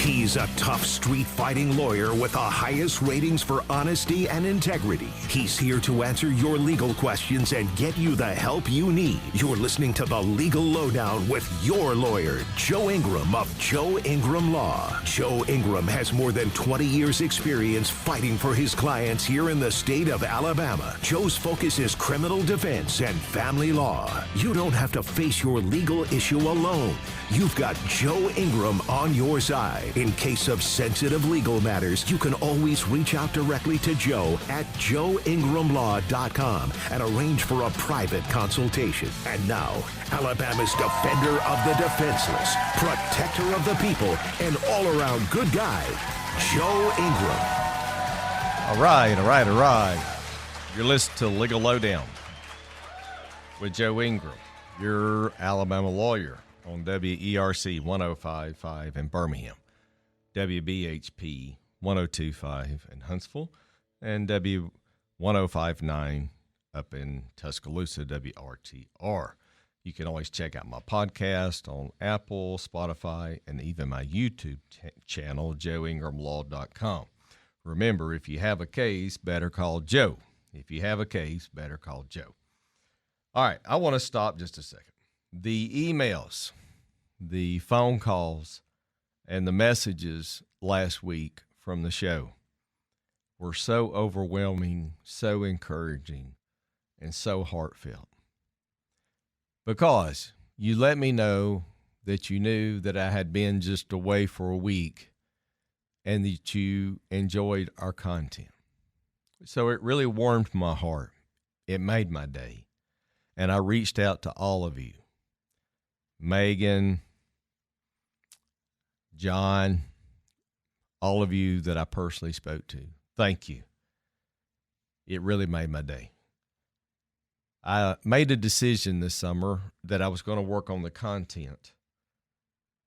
He's a tough street-fighting lawyer with the highest ratings for honesty and integrity. He's here to answer your legal questions and get you the help you need. You're listening to the Legal Lowdown with your lawyer, Joe Ingram of Joe Ingram Law. Joe Ingram has more than 20 years' experience fighting for his clients here in the state of Alabama. Joe's focus is criminal defense and family law. You don't have to face your legal issue alone. You've got Joe Ingram on your side. In case of sensitive legal matters, you can always reach out directly to Joe at joeingramlaw.com and arrange for a private consultation. And now, Alabama's defender of the defenseless, protector of the people, and all-around good guy, Joe Ingram. All right. You're listening to Legal Lowdown with Joe Ingram, your Alabama lawyer on WERC 105.5 in Birmingham, WBHP 102.5 in Huntsville, and W105.9 up in Tuscaloosa, WRTR. You can always check out my podcast on Apple, Spotify, and even my YouTube channel, joeingramlaw.com. Remember, if you have a case, better call Joe. If you have a case, better call Joe. All right, I want to stop just a second. The emails, the phone calls, and the messages last week from the show were so overwhelming, so encouraging, and so heartfelt. Because you let me know that you knew that I had been just away for a week and that you enjoyed our content. So it really warmed my heart. It made my day. And I reached out to all of you. Megan, John, all of you that I personally spoke to. Thank you. It really made my day. I made a decision this summer that I was going to work on the content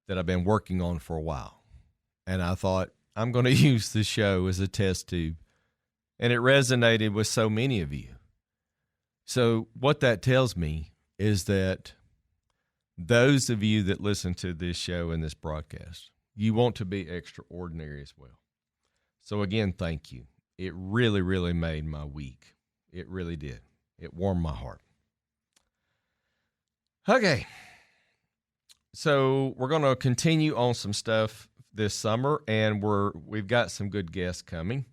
that I've been working on for a while. And I thought, I'm going to use the show as a test tube. And it resonated with so many of you. So what that tells me is that those of you that listen to this show and this broadcast, you want to be extraordinary as well. So again, thank you. It really, really made my week. It really did. It warmed my heart. Okay. So we're going to continue on some stuff this summer, and we've got some good guests coming.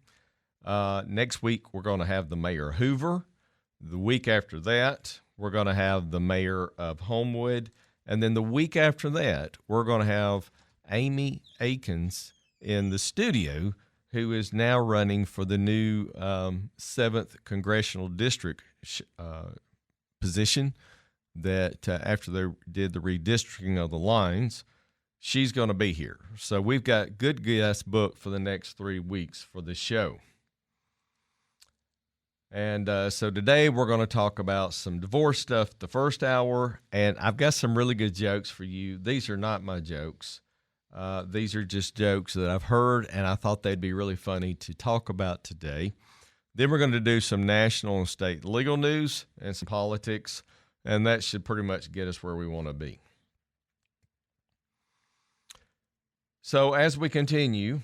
Next week, we're going to have the mayor of Hoover. The week after that, we're going to have the mayor of Homewood. And then the week after that, we're going to have Amy Akins in the studio, who is now running for the new 7th Congressional District position that after they did the redistricting of the lines, she's going to be here. So we've got good guests booked for the next 3 weeks for the show. And so today we're going to talk about some divorce stuff the first hour, and I've got some really good jokes for you. These are not my jokes. These are just jokes that I've heard, and I thought they'd be really funny to talk about today. Then we're going to do some national and state legal news and some politics, and that should pretty much get us where we want to be. So as we continue,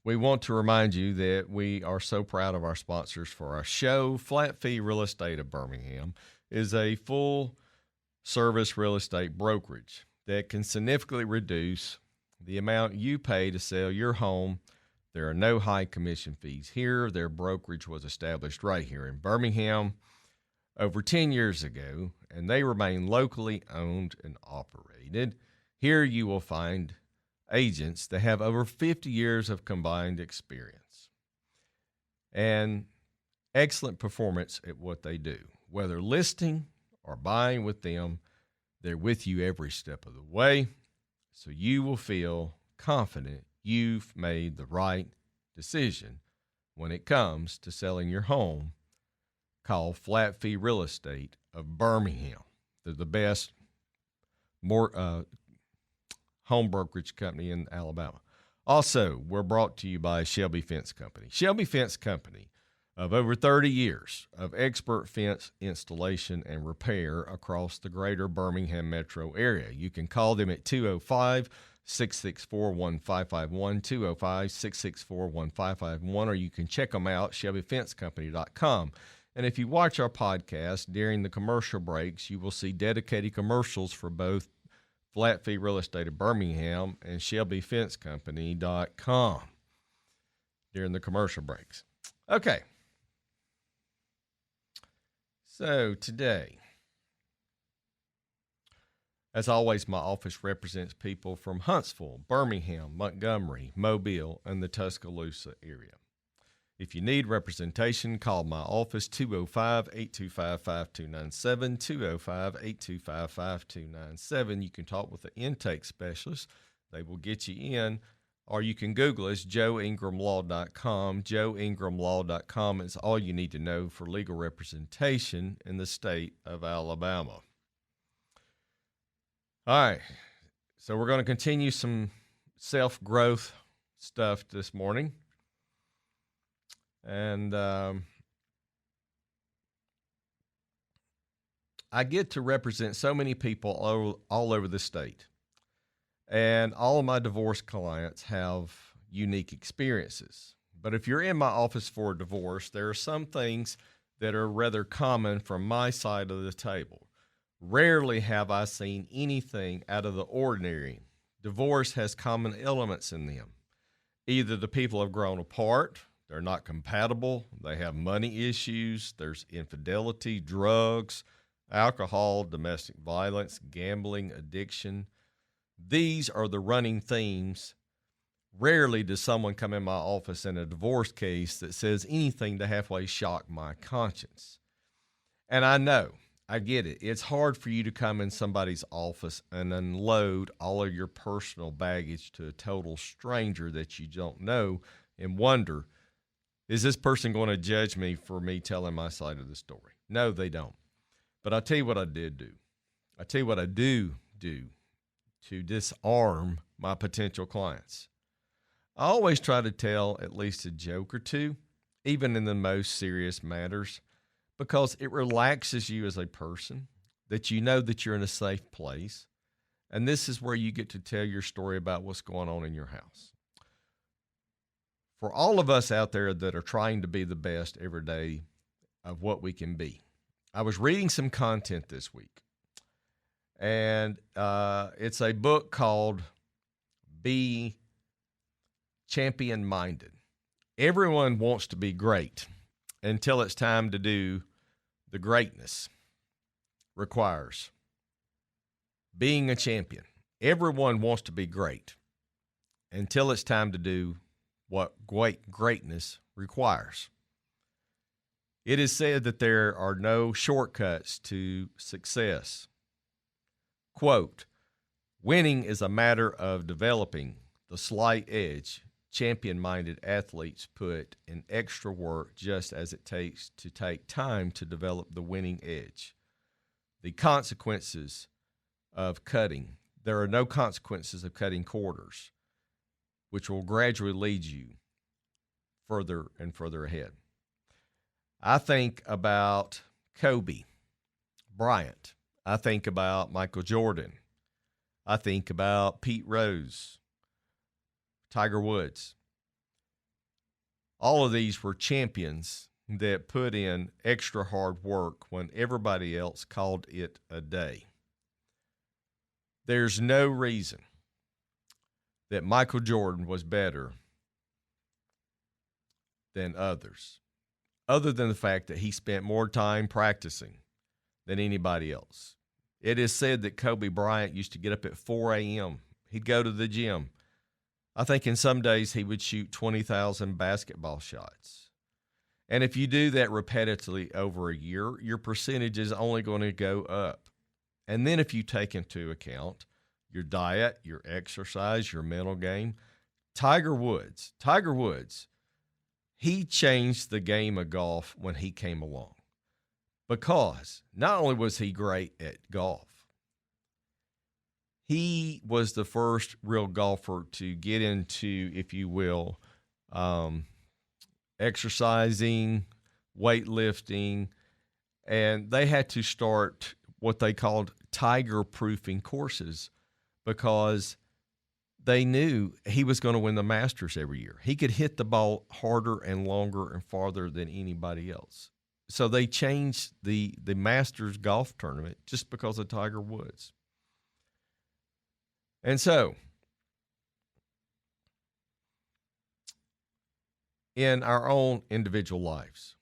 we want to remind you that we are so proud of our sponsors for our show. Flat Fee Real Estate of Birmingham is a full-service real estate brokerage that can significantly reduce the amount you pay to sell your home. There are no high commission fees here. Their brokerage was established right here in Birmingham over 10 years ago, and they remain locally owned and operated. Here you will find agents that have over 50 years of combined experience and excellent performance at what they do. Whether listing or buying with them, they're with you every step of the way, so you will feel confident you've made the right decision when it comes to selling your home. Call Flat Fee Real Estate of Birmingham. They're the best home brokerage company in Alabama. Also, we're brought to you by Shelby Fence Company. Shelby Fence Company, of over 30 years of expert fence installation and repair across the greater Birmingham metro area. You can call them at 205 664-1551, 205-664-1551, or you can check them out, ShelbyFenceCompany.com. And if you watch our podcast during the commercial breaks, you will see dedicated commercials for both Flat Fee Real Estate of Birmingham and ShelbyFenceCompany.com during the commercial breaks. Okay. So today, as always, my office represents people from Huntsville, Birmingham, Montgomery, Mobile, and the Tuscaloosa area. If you need representation, call my office, 205-825-5297, 205-825-5297. You can talk with the intake specialist. They will get you in, or you can Google us, joeingramlaw.com. joeingramlaw.com is all you need to know for legal representation in the state of Alabama. All right, so we're going to continue some self-growth stuff this morning. And I get to represent so many people all over the state. And all of my divorce clients have unique experiences. But if you're in my office for a divorce, there are some things that are rather common from my side of the table. Rarely have I seen anything out of the ordinary. Divorce has common elements in them. Either the people have grown apart, they're not compatible, they have money issues, there's infidelity, drugs, alcohol, domestic violence, gambling, addiction. These are the running themes. Rarely does someone come in my office in a divorce case that says anything to halfway shock my conscience. And I know, I get it. It's hard for you to come in somebody's office and unload all of your personal baggage to a total stranger that you don't know and wonder, is this person going to judge me for me telling my side of the story? No, they don't. But I'll tell you what I did do. I'll tell you what I do to disarm my potential clients. I always try to tell at least a joke or two, even in the most serious matters, because it relaxes you as a person, that you know that you're in a safe place. And this is where you get to tell your story about what's going on in your house. For all of us out there that are trying to be the best every day of what we can be, I was reading some content this week, and it's a book called Be Champion Minded. Everyone wants to be great until it's time to do the greatness requires. Being a champion. Everyone wants to be great until it's time to do what greatness requires. It is said that there are no shortcuts to success. Quote, winning is a matter of developing the slight edge. Champion-minded athletes put in extra work just as it takes to take time to develop the winning edge. The consequences of cutting. There are no consequences of cutting quarters, which will gradually lead you further and further ahead. I think about Kobe Bryant. I think about Michael Jordan. I think about Pete Rose, Tiger Woods. All of these were champions that put in extra hard work when everybody else called it a day. There's no reason that Michael Jordan was better than others, other than the fact that he spent more time practicing than anybody else. It is said that Kobe Bryant used to get up at 4 a.m. He'd go to the gym. I think in some days he would shoot 20,000 basketball shots. And if you do that repetitively over a year, your percentage is only going to go up. And then if you take into account your diet, your exercise, your mental game, Tiger Woods, he changed the game of golf when he came along. Because not only was he great at golf, he was the first real golfer to get into, if you will, exercising, weightlifting, and they had to start what they called tiger-proofing courses because they knew he was going to win the Masters every year. He could hit the ball harder and longer and farther than anybody else. So they changed the Masters golf tournament just because of Tiger Woods. And so, in our own individual lives,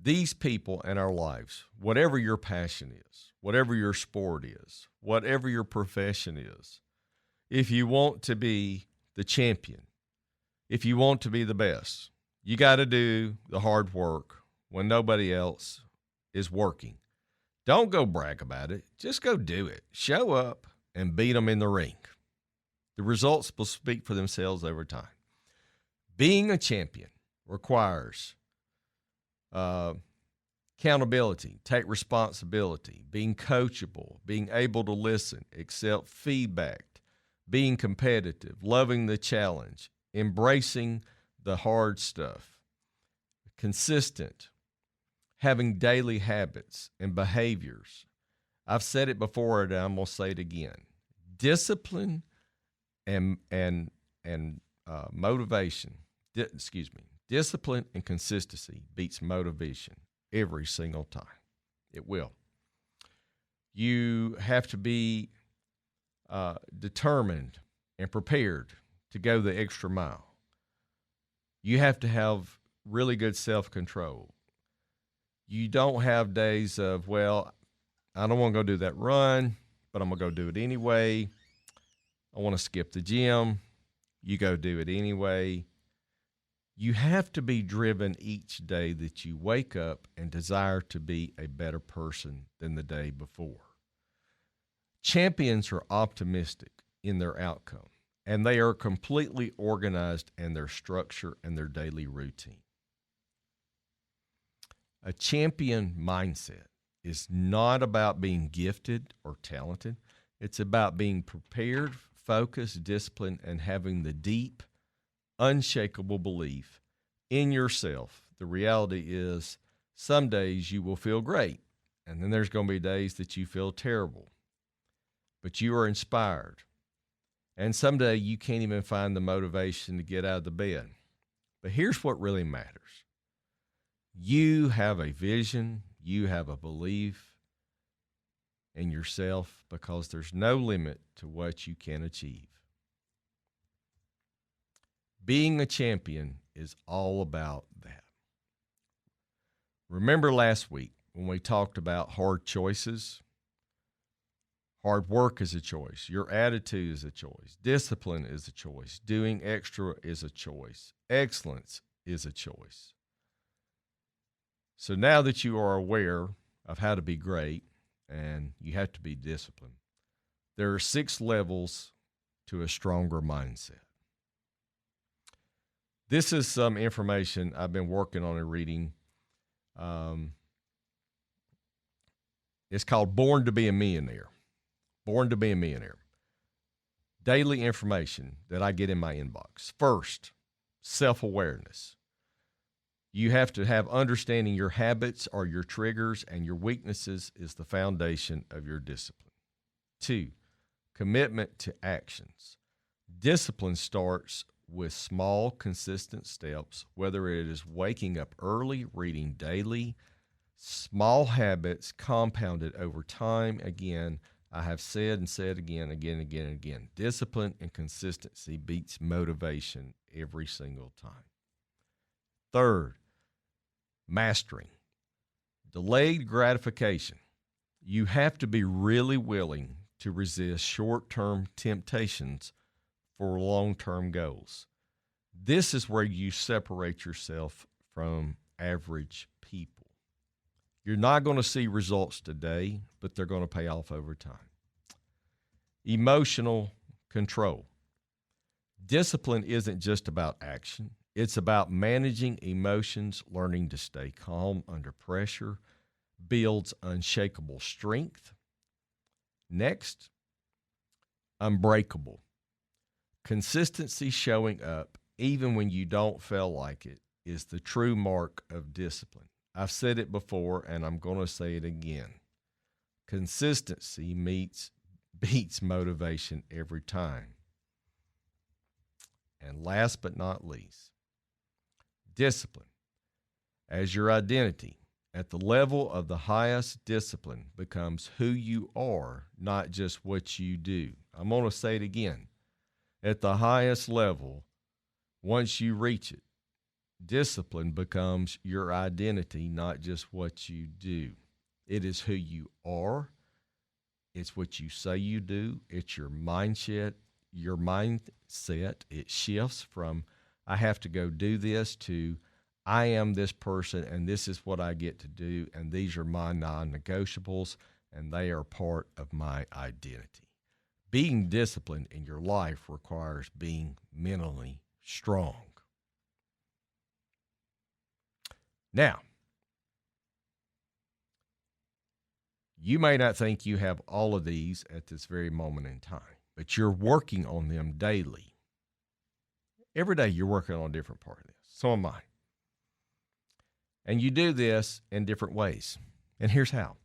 these people in our lives, whatever your passion is, whatever your sport is, whatever your profession is, if you want to be the champion, if you want to be the best, you got to do the hard work when nobody else is working. Don't go brag about it. Just go do it. Show up and beat them in the ring. The results will speak for themselves over time. Being a champion requires accountability, take responsibility, being coachable, being able to listen, accept feedback, being competitive, loving the challenge, embracing the hard stuff, consistent, having daily habits and behaviors. I've said it before and I'm going to say it again. Discipline and motivation, discipline and consistency beats motivation every single time. It will. You have to be determined and prepared to go the extra mile. You have to have really good self-control. You don't have days of, well, I don't want to go do that run, but I'm going to go do it anyway. I want to skip the gym. You go do it anyway. You have to be driven each day that you wake up and desire to be a better person than the day before. Champions are optimistic in their outcome, and they are completely organized in their structure and their daily routine. A champion mindset is not about being gifted or talented. It's about being prepared, focused, disciplined, and having the deep, unshakable belief in yourself. The reality is some days you will feel great, and then there's going to be days that you feel terrible. But you are inspired. And someday you can't even find the motivation to get out of the bed. But here's what really matters. You have a vision, you have a belief in yourself because there's no limit to what you can achieve. Being a champion is all about that. Remember last week when we talked about hard choices? Hard work is a choice. Your attitude is a choice. Discipline is a choice. Doing extra is a choice. Excellence is a choice. So now that you are aware of how to be great and you have to be disciplined, there are 6 levels to a stronger mindset. This is some information I've been working on and reading. It's called Born to be a Millionaire. Born to be a Millionaire. Daily information that I get in my inbox. First, self-awareness. You have to have understanding your habits or your triggers and your weaknesses is the foundation of your discipline. 2, commitment to actions. Discipline starts with small, consistent steps, whether it is waking up early, reading daily, small habits compounded over time. Again, I have said and said again. Discipline and consistency beats motivation every single time. Third, mastering. Delayed gratification. You have to be really willing to resist short-term temptations for long-term goals. This is where you separate yourself from average people. You're not going to see results today, but they're going to pay off over time. Emotional control. Discipline isn't just about action. It's about managing emotions, learning to stay calm under pressure, builds unshakable strength. Next, unbreakable. Consistency, showing up even when you don't feel like it, is the true mark of discipline. I've said it before and I'm going to say it again. Consistency beats motivation every time. And last but not least, discipline as your identity. At the level of the highest discipline becomes who you are, not just what you do. I'm going to say it again. At the highest level, once you reach it, discipline becomes your identity, not just what you do. It is who you are. It's what you say you do. It's your mindset. Your mindset, it shifts from I have to go do this to I am this person and this is what I get to do and these are my non-negotiables and they are part of my identity. Being disciplined in your life requires being mentally strong. Now, you may not think you have all of these at this very moment in time, but you're working on them daily. Every day you're working on a different part of this. So am I. And you do this in different ways. And here's how.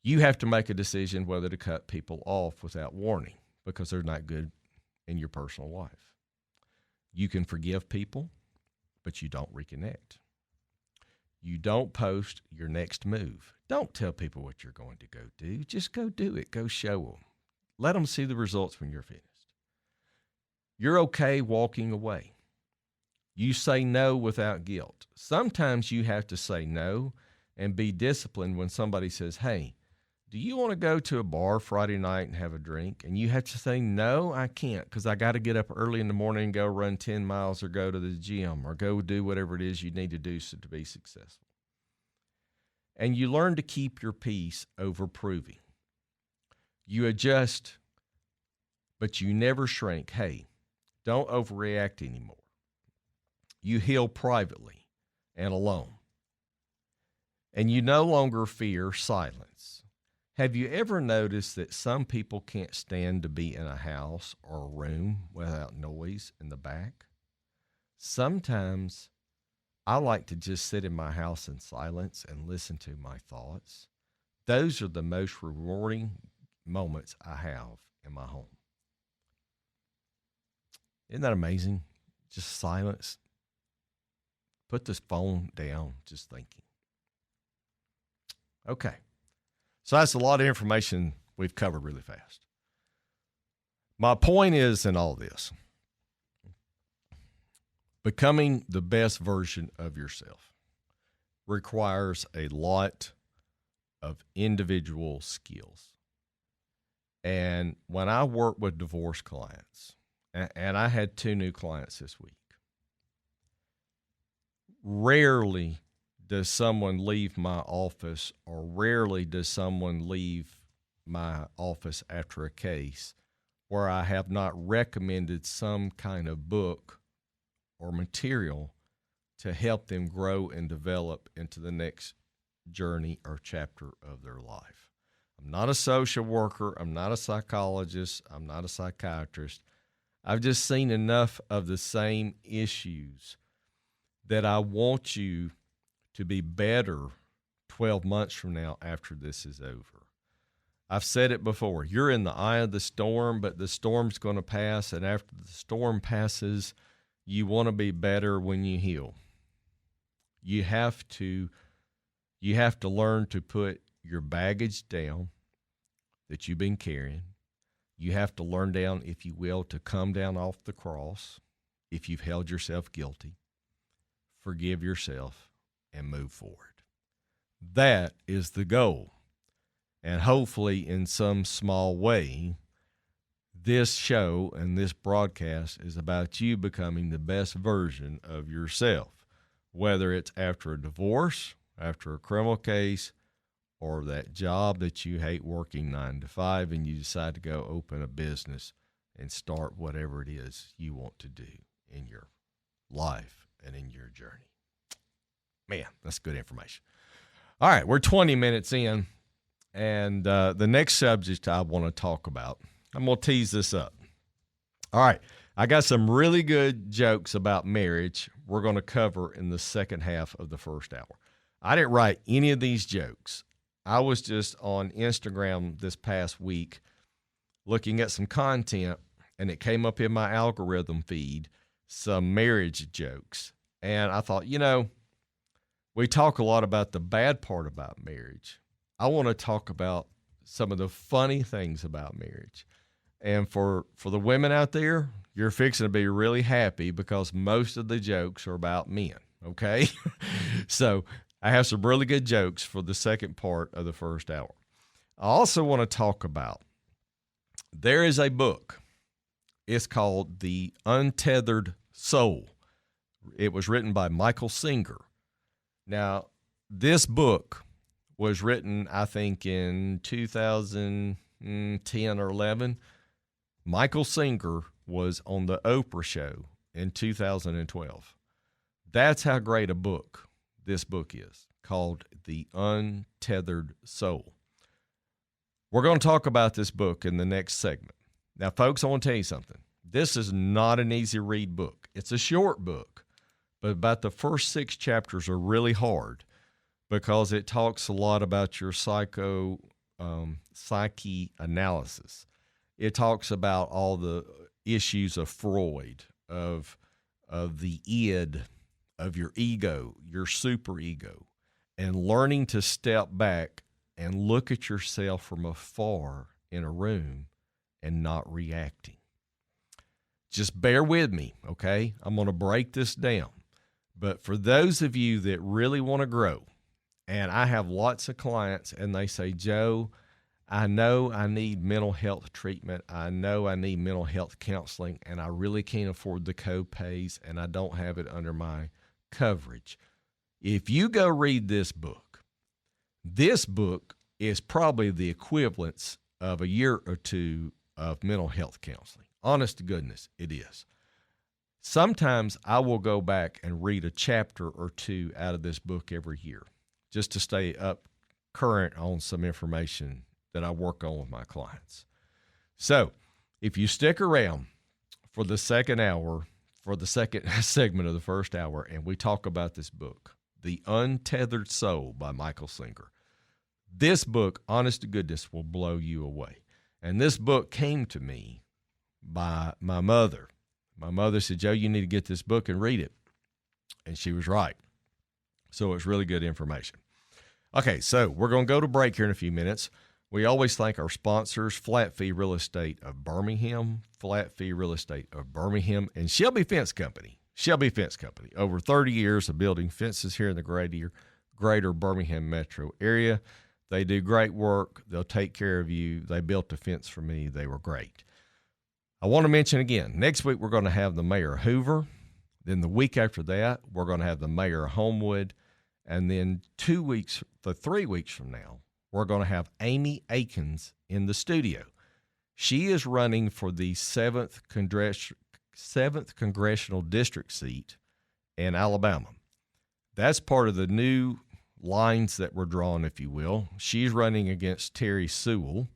You have to make a decision whether to cut people off without warning because they're not good in your personal life. You can forgive people, but you don't reconnect. You don't post your next move. Don't tell people what you're going to go do. Just go do it. Go show them. Let them see the results when you're finished. You're okay walking away. You say no without guilt. Sometimes you have to say no and be disciplined when somebody says, hey, do you want to go to a bar Friday night and have a drink? And you have to say, no, I can't because I got to get up early in the morning and go run 10 miles or go to the gym or go do whatever it is you need to do to be successful. And you learn to keep your peace over proving. You adjust, but you never shrink. Hey, don't overreact anymore. You heal privately and alone. And you no longer fear silence. Have you ever noticed that some people can't stand to be in a house or a room without noise in the back? Sometimes I like to just sit in my house in silence and listen to my thoughts. Those are the most rewarding moments I have in my home. Isn't that amazing? Just silence. Put this phone down, just thinking. Okay. So that's a lot of information we've covered really fast. My point is in all this, becoming the best version of yourself requires a lot of individual skills. And when I work with divorce clients, and I had 2 new clients this week, rarely does someone leave my office or rarely does someone leave my office after a case where I have not recommended some kind of book or material to help them grow and develop into the next journey or chapter of their life. I'm not a social worker. I'm not a psychologist. I'm not a psychiatrist. I've just seen enough of the same issues that I want you to be better 12 months from now after this is over. I've said it before. You're in the eye of the storm, but the storm's going to pass, and after the storm passes, you want to be better when you heal. You have to learn to put your baggage down that you've been carrying. You have to learn down, if you will, to come down off the cross if you've held yourself guilty. Forgive yourself and move forward. That is the goal. And hopefully in some small way, this show and this broadcast is about you becoming the best version of yourself, whether it's after a divorce, after a criminal case, or that job that you hate working 9 to 5 and you decide to go open a business and start whatever it is you want to do in your life and in your journey. Man, that's good information. All right, we're 20 minutes in, and the next subject I want to talk about, I'm going to tease this up. All right, I got some really good jokes about marriage we're going to cover in the second half of the first hour. I didn't write any of these jokes. I was just on Instagram this past week looking at some content, and it came up in my algorithm feed, some marriage jokes. And I thought, we talk a lot about the bad part about marriage. I want to talk about some of the funny things about marriage. And for the women out there, you're fixing to be really happy because most of the jokes are about men, okay? So I have some really good jokes for the second part of the first hour. I also want to talk about, there is a book. It's called The Untethered Soul. It was written by Michael Singer. Now, this book was written, I think, in 2010 or 11. Michael Singer was on the Oprah show in 2012. That's how great a book this book is, called The Untethered Soul. We're going to talk about this book in the next segment. Now, folks, I want to tell you something. This is not an easy read book. It's a short book, but about the first 6 chapters are really hard because it talks a lot about your psyche analysis. It talks about all the issues of Freud, of the id, of your ego, your superego, and learning to step back and look at yourself from afar in a room and not reacting. Just bear with me, okay? I'm going to break this down. But for those of you that really want to grow, and I have lots of clients and they say, Joe, I know I need mental health treatment. I know I need mental health counseling, and I really can't afford the co-pays, and I don't have it under my coverage. If you go read this book is probably the equivalence of a year or two of mental health counseling. Honest to goodness, it is. Sometimes I will go back and read a chapter or two out of this book every year just to stay up current on some information that I work on with my clients. So if you stick around for the second hour, for the second segment of the first hour, and we talk about this book, The Untethered Soul by Michael Singer. This book, honest to goodness, will blow you away. And this book came to me by my mother. My mother said, Joe, you need to get this book and read it. And she was right. So it's really good information. Okay, so we're going to go to break here in a few minutes. We always thank our sponsors, Flat Fee Real Estate of Birmingham, Flat Fee Real Estate of Birmingham, and Shelby Fence Company. Shelby Fence Company, over 30 years of building fences here in the greater Birmingham metro area. They do great work. They'll take care of you. They built a fence for me. They were great. I want to mention again, next week we're going to have the Mayor of Hoover. Then the week after that, we're going to have the Mayor of Homewood. And then 3 weeks from now, we're going to have Amy Akins in the studio. She is running for the 7th Congressional District seat in Alabama. That's part of the new lines that were drawn, if you will. She's running against Terry Sewell.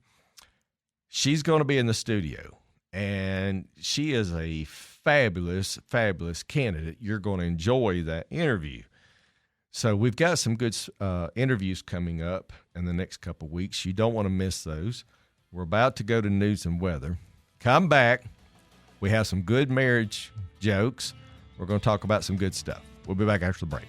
She's going to be in the studio, and she is a fabulous, fabulous candidate. You're going to enjoy that interview. So we've got some good interviews coming up in the next couple of weeks. You don't want to miss those. We're about to go to news and weather. Come back. We have some good marriage jokes. We're going to talk about some good stuff. We'll be back after the break.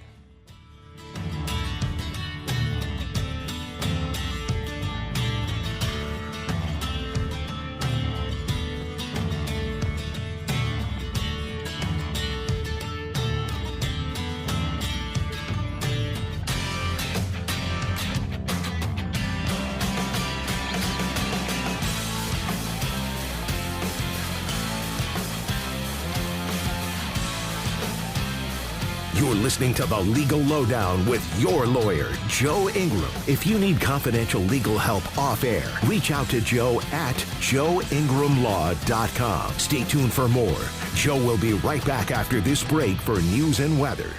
You're listening to The Legal Lowdown with your lawyer, Joe Ingram. If you need confidential legal help off air, reach out to Joe at joeingramlaw.com. Stay tuned for more. Joe will be right back after this break for news and weather.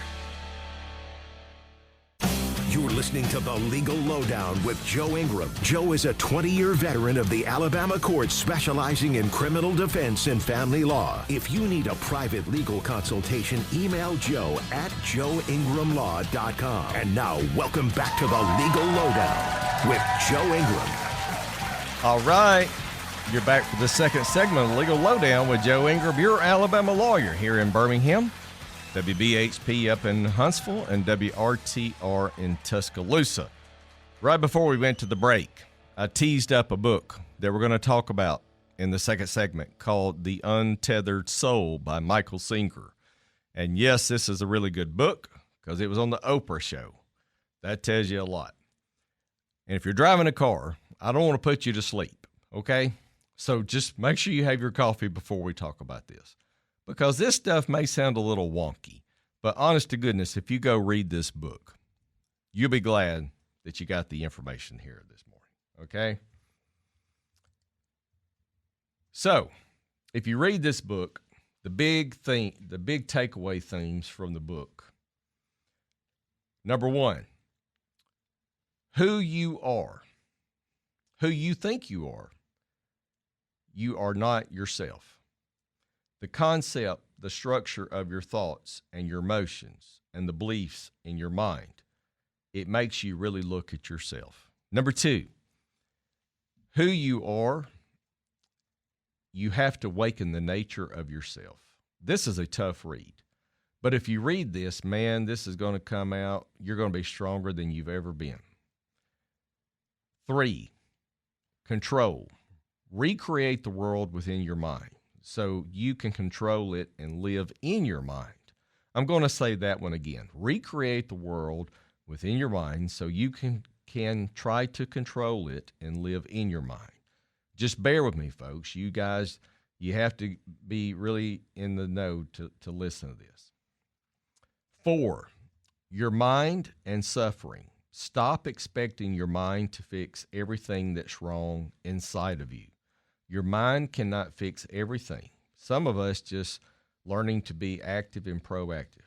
You're listening to The Legal Lowdown with Joe Ingram. Joe is a 20-year veteran of the Alabama courts specializing in criminal defense and family law. If you need a private legal consultation, email Joe at joeingramlaw.com. And now, welcome back to The Legal Lowdown with Joe Ingram. All right. You're back for the second segment of Legal Lowdown with Joe Ingram, your Alabama lawyer here in Birmingham, WBHP up in Huntsville, and WRTR in Tuscaloosa. Right before we went to the break, I teased up a book that we're going to talk about in the second segment called The Untethered Soul by Michael Singer. And yes, this is a really good book because it was on the Oprah show. That tells you a lot. And if you're driving a car, I don't want to put you to sleep, okay? So just make sure you have your coffee before we talk about this, because this stuff may sound a little wonky, but honest to goodness, if you go read this book, you'll be glad that you got the information here this morning, okay? So if you read this book, the big takeaway themes from the book. Number one, who you are, who you think you are not yourself. The concept, the structure of your thoughts and your emotions and the beliefs in your mind, it makes you really look at yourself. Number two, who you are, you have to awaken the nature of yourself. This is a tough read. But if you read this, man, this is going to come out, you're going to be stronger than you've ever been. 3, control. Recreate the world within your mind so you can control it and live in your mind. I'm going to say that one again. Recreate the world within your mind so you can try to control it and live in your mind. Just bear with me, folks. You guys, you have to be really in the know to listen to this. 4, your mind and suffering. Stop expecting your mind to fix everything that's wrong inside of you. Your mind cannot fix everything. Some of us just learning to be active and proactive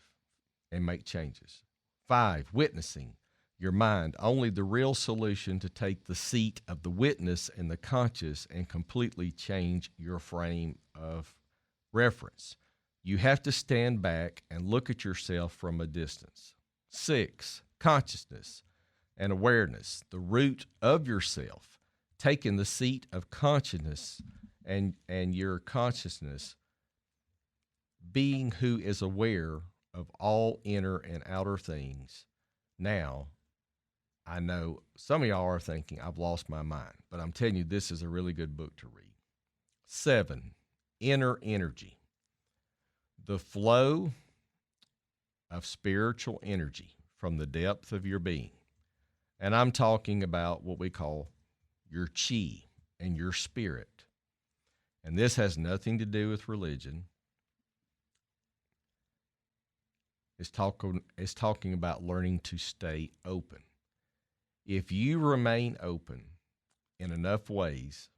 and make changes. 5, witnessing. Your mind, only the real solution to take the seat of the witness and the conscious and completely change your frame of reference. You have to stand back and look at yourself from a distance. 6, consciousness and awareness, the root of yourself. Taking the seat of consciousness and your consciousness, being who is aware of all inner and outer things. Now, I know some of y'all are thinking, I've lost my mind, but I'm telling you, this is a really good book to read. 7, inner energy, the flow of spiritual energy from the depth of your being. And I'm talking about what we call your chi and your spirit. And this has nothing to do with religion. It's talking about learning to stay open. If you remain open in enough ways,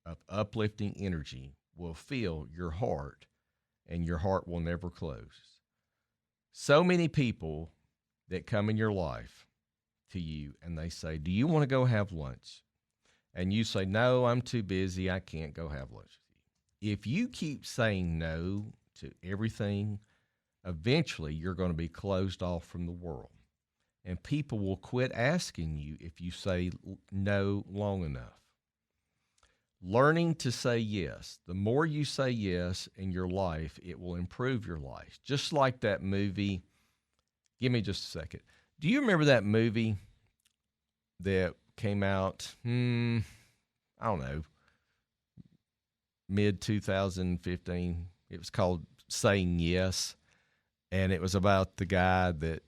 of uplifting energy will fill your heart, and your heart will never close. So many people that come in your life to you and they say, do you want to go have lunch? And you say, no, I'm too busy. I can't go have lunch with you. If you keep saying no to everything, eventually you're going to be closed off from the world. And people will quit asking you if you say no long enough. Learning to say yes. The more you say yes in your life, it will improve your life. Just like that movie. Give me just a second. Do you remember that movie that came out, I don't know, mid-2015? It was called Saying Yes, and it was about the guy that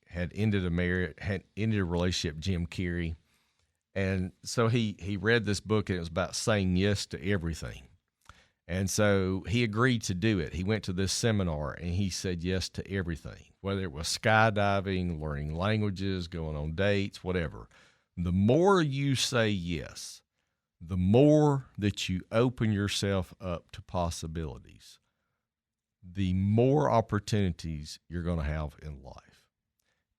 had ended a relationship, Jim Carrey. And so he read this book, and it was about saying yes to everything. And so he agreed to do it. He went to this seminar, and he said yes to everything, whether it was skydiving, learning languages, going on dates, whatever. The more you say yes, the more that you open yourself up to possibilities, the more opportunities you're going to have in life.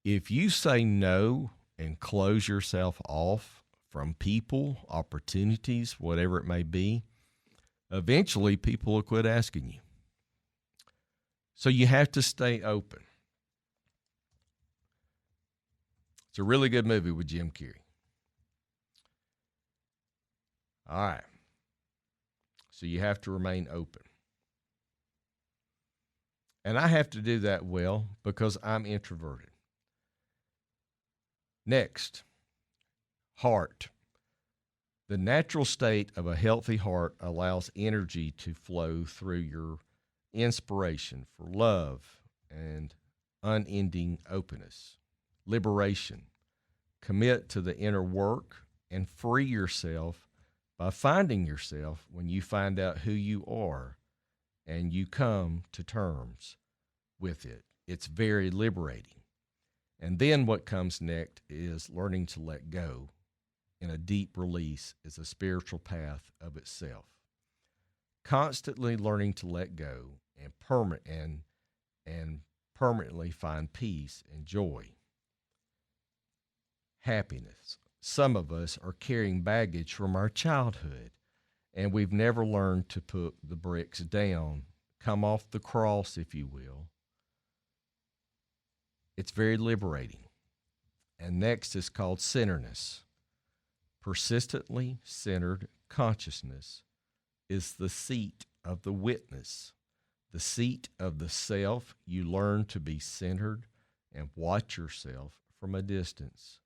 If you say no and close yourself off from people, opportunities, whatever it may be, eventually people will quit asking you. So you have to stay open. It's a really good movie with Jim Carrey. All right. So you have to remain open. And I have to do that well because I'm introverted. Next, heart. The natural state of a healthy heart allows energy to flow through your inspiration for love and unending openness, liberation. Commit to the inner work and free yourself by finding yourself when you find out who you are and you come to terms with it. It's very liberating. And then what comes next is learning to let go. And a deep release is a spiritual path of itself. Constantly learning to let go and permanently find peace and joy. Happiness. Some of us are carrying baggage from our childhood, and we've never learned to put the bricks down, come off the cross, if you will. It's very liberating. And next is called centeredness. Persistently centered consciousness is the seat of the witness, the seat of the self. You learn to be centered and watch yourself from a distance.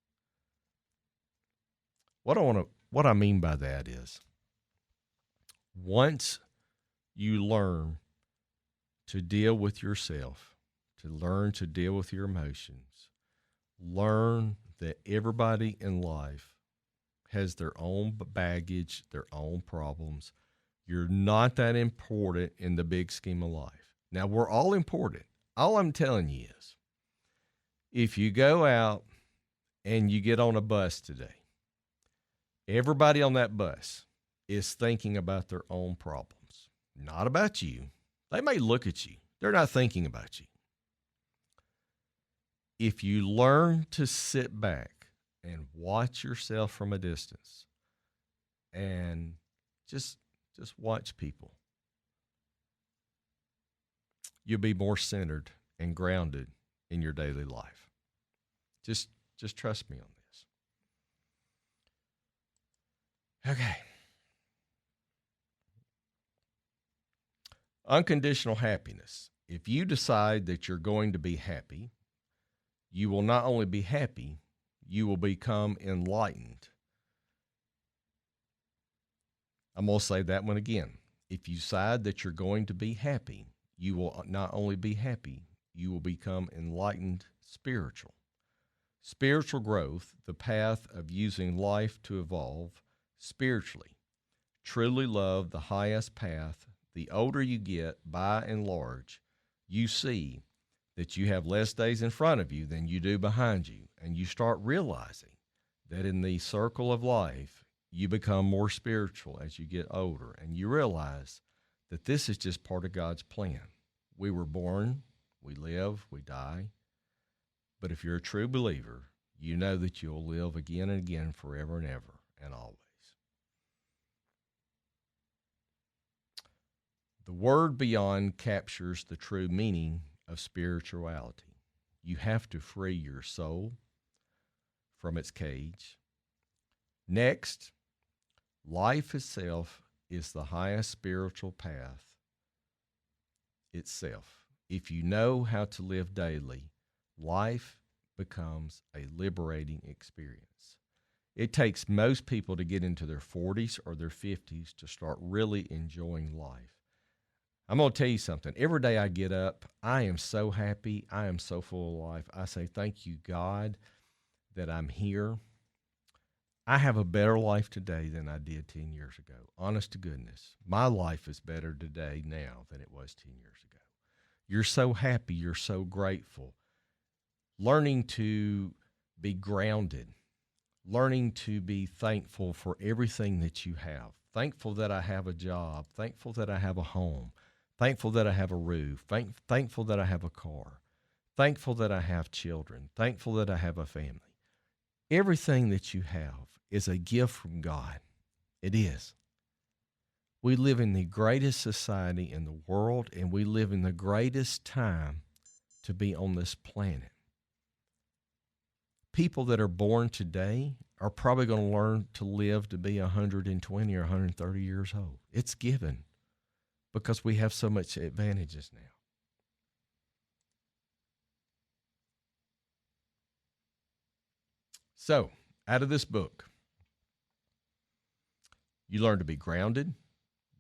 What I mean by that is, once you learn to deal with yourself, to learn to deal with your emotions, learn that everybody in life has their own baggage, their own problems. You're not that important in the big scheme of life. Now, we're all important. All I'm telling you is, if you go out and you get on a bus today, everybody on that bus is thinking about their own problems, not about you. They may look at you. They're not thinking about you. If you learn to sit back and watch yourself from a distance and just watch people, you'll be more centered and grounded in your daily life. Just trust me on this. Okay. Unconditional happiness. If you decide that you're going to be happy, you will not only be happy, you will become enlightened. I'm going to say that one again. If you decide that you're going to be happy, you will not only be happy, you will become enlightened spiritual. Spiritual growth, the path of using life to evolve spiritually. Truly love the highest path. The older you get, by and large, you see that you have less days in front of you than you do behind you. And you start realizing that in the circle of life, you become more spiritual as you get older. And you realize that this is just part of God's plan. We were born, we live, we die. But if you're a true believer, you know that you'll live again and again, forever and ever, and always. The word beyond captures the true meaning of spirituality. You have to free your soul from its cage. Next, life itself is the highest spiritual path itself. If you know how to live daily, life becomes a liberating experience. It takes most people to get into their 40s or their 50s to start really enjoying life. I'm going to tell you something. Every day I get up, I am so happy. I am so full of life. I say, thank you, God, that I'm here. I have a better life today than I did 10 years ago. Honest to goodness, my life is better today now than it was 10 years ago. You're so happy. You're so grateful. Learning to be grounded. Learning to be thankful for everything that you have. Thankful that I have a job. Thankful that I have a home. Thankful that I have a roof. Thankful that I have a car. Thankful that I have children. Thankful that I have a family. Everything that you have is a gift from God. It is. We live in the greatest society in the world, and we live in the greatest time to be on this planet. People that are born today are probably going to learn to live to be 120 or 130 years old. It's given because we have so much advantages now. So, out of this book, you learn to be grounded.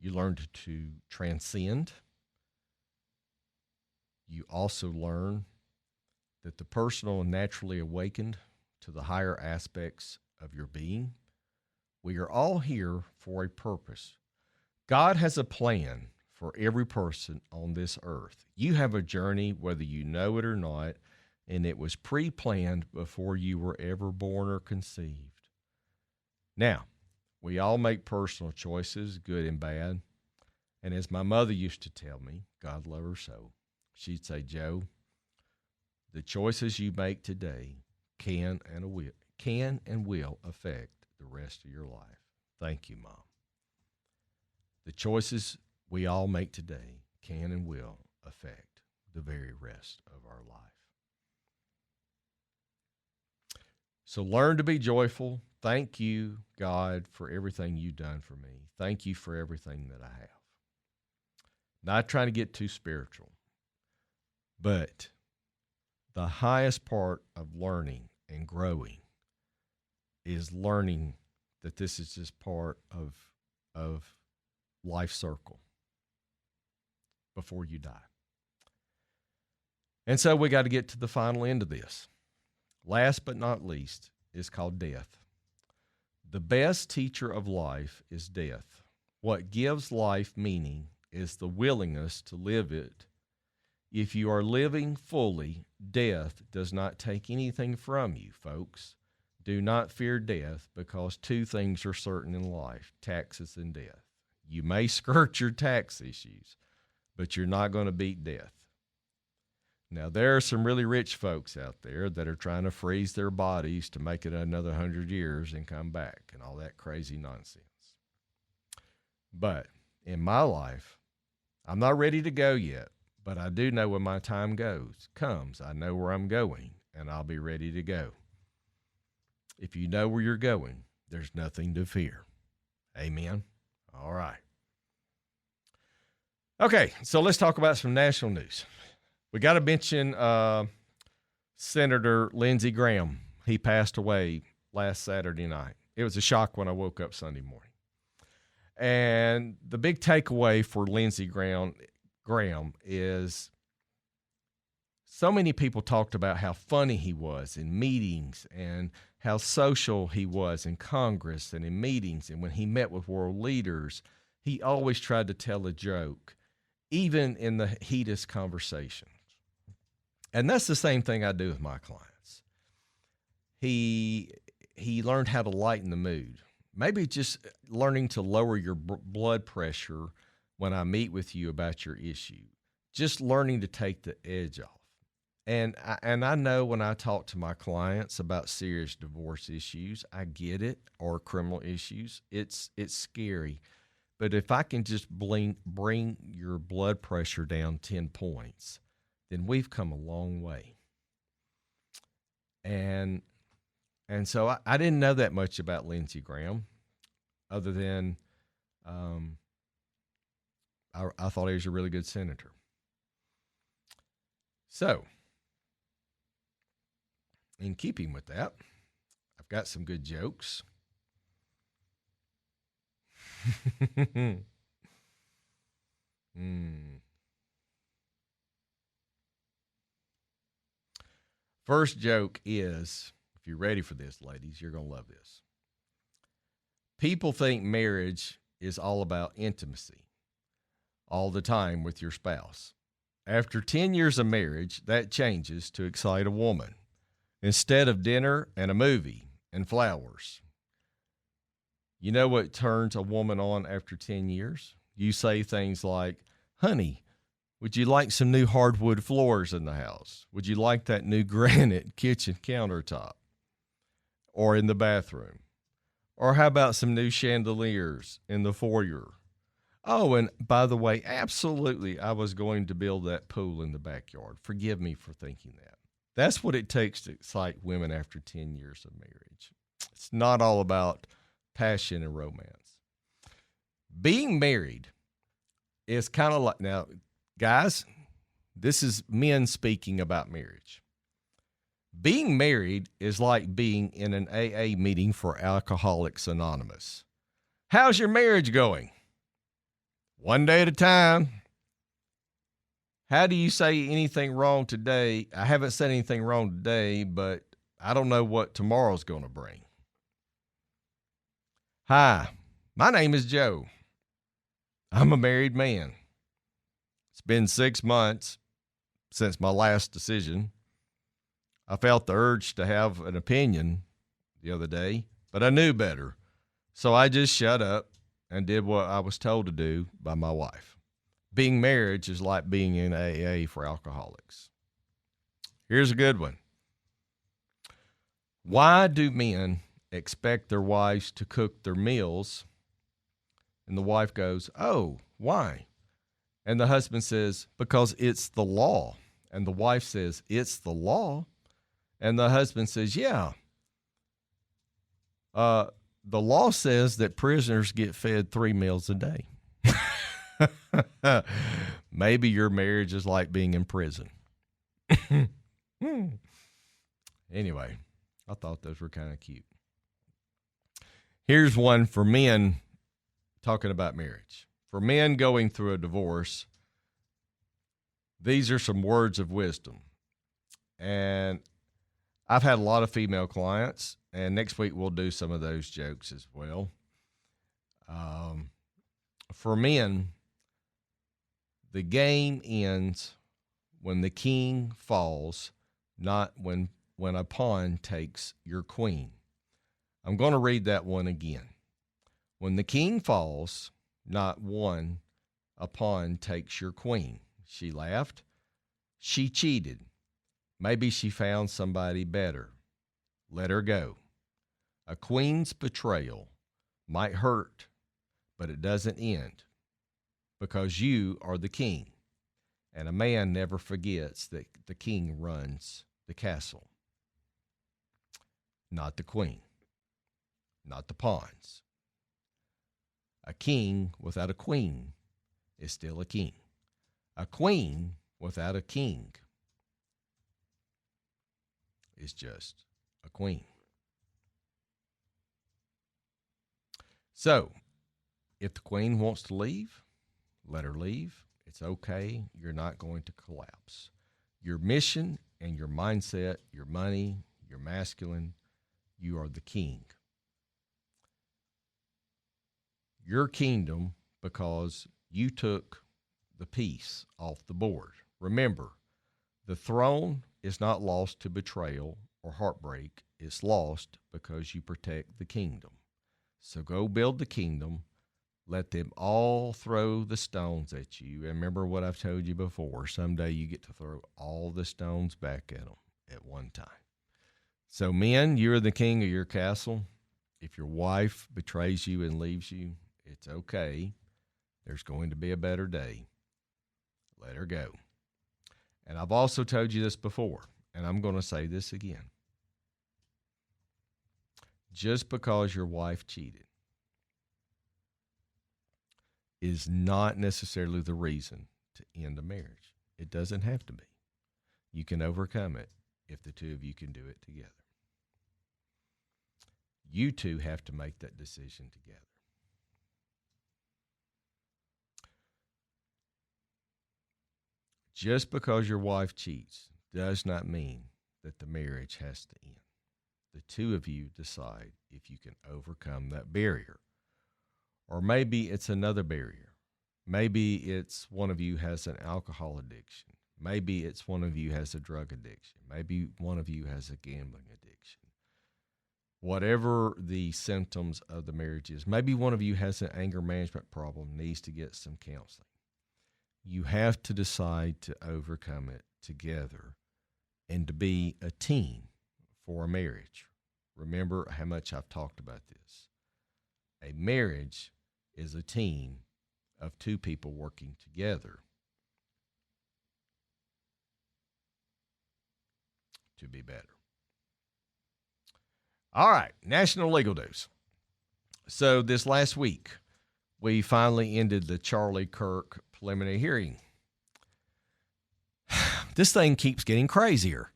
You learn to transcend. You also learn that the personal and naturally awakened to the higher aspects of your being. We are all here for a purpose. God has a plan for every person on this earth. You have a journey, whether you know it or not, and it was pre-planned before you were ever born or conceived. Now, we all make personal choices, good and bad. And as my mother used to tell me, God love her so, she'd say, Joe, the choices you make today can and will affect the rest of your life. Thank you, Mom. The choices we all make today can and will affect the very rest of our life. So learn to be joyful. Thank you, God, for everything you've done for me. Thank you for everything that I have. Not trying to get too spiritual, but the highest part of learning and growing is learning that this is just part of life's circle before you die. And so we got to get to the final end of this. Last but not least is called death. The best teacher of life is death. What gives life meaning is the willingness to live it. If you are living fully, death does not take anything from you, folks. Do not fear death, because two things are certain in life: taxes and death. You may skirt your tax issues, but you're not going to beat death. Now, there are some really rich folks out there that are trying to freeze their bodies to make it another 100 years and come back and all that crazy nonsense. But in my life, I'm not ready to go yet, but I do know when my time comes, I know where I'm going, and I'll be ready to go. If you know where you're going, there's nothing to fear. Amen? All right. Okay, so let's talk about some national news. We got to mention Senator Lindsey Graham. He passed away last Saturday night. It was a shock when I woke up Sunday morning. And the big takeaway for Lindsey Graham is so many people talked about how funny he was in meetings and how social he was in Congress and in meetings. And when he met with world leaders, he always tried to tell a joke, even in the heatest conversations. And that's the same thing I do with my clients. He learned how to lighten the mood. Maybe just learning to lower your blood pressure when I meet with you about your issue. Just learning to take the edge off. And I know when I talk to my clients about serious divorce issues, I get it, or criminal issues. It's scary. But if I can just bring your blood pressure down 10 points, then we've come a long way. And so I didn't know that much about Lindsey Graham, other than I thought he was a really good senator. So, in keeping with that, I've got some good jokes. First joke is, if you're ready for this, ladies, you're going to love this. People think marriage is all about intimacy all the time with your spouse. After 10 years of marriage, that changes to excite a woman. Instead of dinner and a movie and flowers. You know what turns a woman on after 10 years? You say things like, honey, would you like some new hardwood floors in the house? Would you like that new granite kitchen countertop? Or in the bathroom? Or how about some new chandeliers in the foyer? Oh, and by the way, absolutely, I was going to build that pool in the backyard. Forgive me for thinking that. That's what it takes to excite women after 10 years of marriage. It's not all about passion and romance. Being married is kind of like, now, guys, this is men speaking about marriage. Being married is like being in an AA meeting for Alcoholics Anonymous. How's your marriage going? One day at a time. How do you say anything wrong today? I haven't said anything wrong today, but I don't know what tomorrow's going to bring. Hi, my name is Joe. I'm a married man. It's been 6 months since my last decision. I felt the urge to have an opinion the other day, but I knew better. So I just shut up and did what I was told to do by my wife. Being married is like being in AA for alcoholics. Here's a good one. Why do men expect their wives to cook their meals? And the wife goes, oh, why? And the husband says, because it's the law. And the wife says, it's the law. And the husband says, yeah. The law says that prisoners get fed 3 meals a day. Maybe your marriage is like being in prison. Anyway, I thought those were kind of cute. Here's one for men talking about marriage. For men going through a divorce, these are some words of wisdom. And I've had a lot of female clients, and next week we'll do some of those jokes as well. For men, the game ends when the king falls, not when a pawn takes your queen. I'm going to read that one again. When the king falls, not one, a pawn takes your queen. She laughed. She cheated. Maybe she found somebody better. Let her go. A queen's betrayal might hurt, but it doesn't end because you are the king. And a man never forgets that the king runs the castle, not the queen, not the pawns. A king without a queen is still a king. A queen without a king is just a queen. So, if the queen wants to leave, let her leave. It's okay. You're not going to collapse. Your mission and your mindset, your money, your masculine, you are the king. Your kingdom because you took the peace off the board. Remember, the throne is not lost to betrayal or heartbreak. It's lost because you protect the kingdom. So go build the kingdom. Let them all throw the stones at you. And remember what I've told you before. Someday you get to throw all the stones back at them at one time. So men, you're the king of your castle. If your wife betrays you and leaves you, it's okay. There's going to be a better day. Let her go. And I've also told you this before, and I'm going to say this again. Just because your wife cheated is not necessarily the reason to end a marriage. It doesn't have to be. You can overcome it if the two of you can do it together. You two have to make that decision together. Just because your wife cheats does not mean that the marriage has to end. The two of you decide if you can overcome that barrier. Or maybe it's another barrier. Maybe it's one of you has an alcohol addiction. Maybe it's one of you has a drug addiction. Maybe one of you has a gambling addiction. Whatever the symptoms of the marriage is. Maybe one of you has an anger management problem, needs to get some counseling. You have to decide to overcome it together and to be a team for a marriage. Remember how much I've talked about this. A marriage is a team of two people working together to be better. All right, national legal news. So this last week, we finally ended the Charlie Kirk preliminary hearing. This thing keeps getting crazier.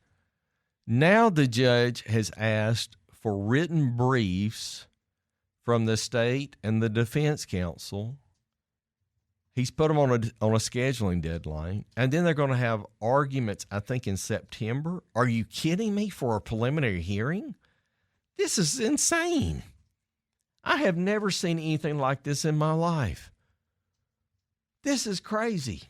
Now the judge has asked for written briefs from the state and the defense counsel. He's put them on a scheduling deadline, and then they're going to have arguments, I think, in September. Are you kidding me, for a preliminary hearing? This is insane. I have never seen anything like this in my life. This is crazy.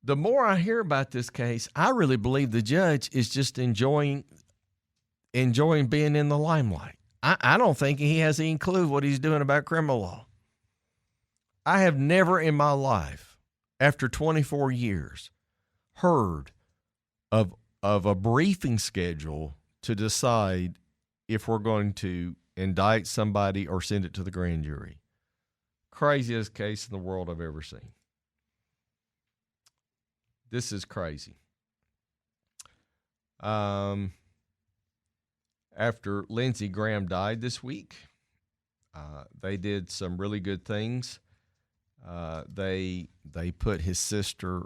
The more I hear about this case, I really believe the judge is just enjoying being in the limelight. I don't think he has any clue what he's doing about criminal law. I have never in my life, after 24 years, heard of a briefing schedule to decide if we're going to indict somebody or send it to the grand jury. Craziest case in the world I've ever seen. This is crazy. After Lindsey Graham died this week, they did some really good things. They put his sister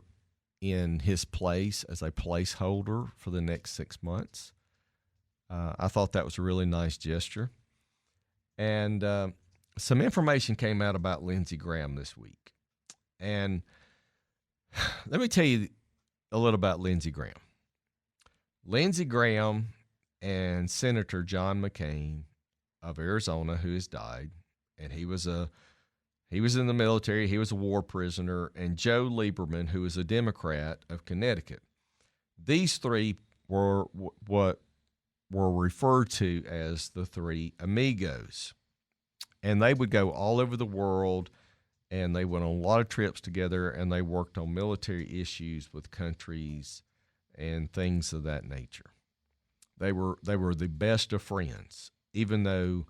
in his place as a placeholder for the next 6 months. I thought that was a really nice gesture. And some information came out about Lindsey Graham this week. And let me tell you a little about Lindsey Graham. Lindsey Graham and Senator John McCain of Arizona, who has died, and he was in the military, he was a war prisoner, and Joe Lieberman, who was a Democrat of Connecticut. These three were what were referred to as the three amigos. And they would go all over the world, and they went on a lot of trips together, and they worked on military issues with countries and things of that nature. They were the best of friends, even though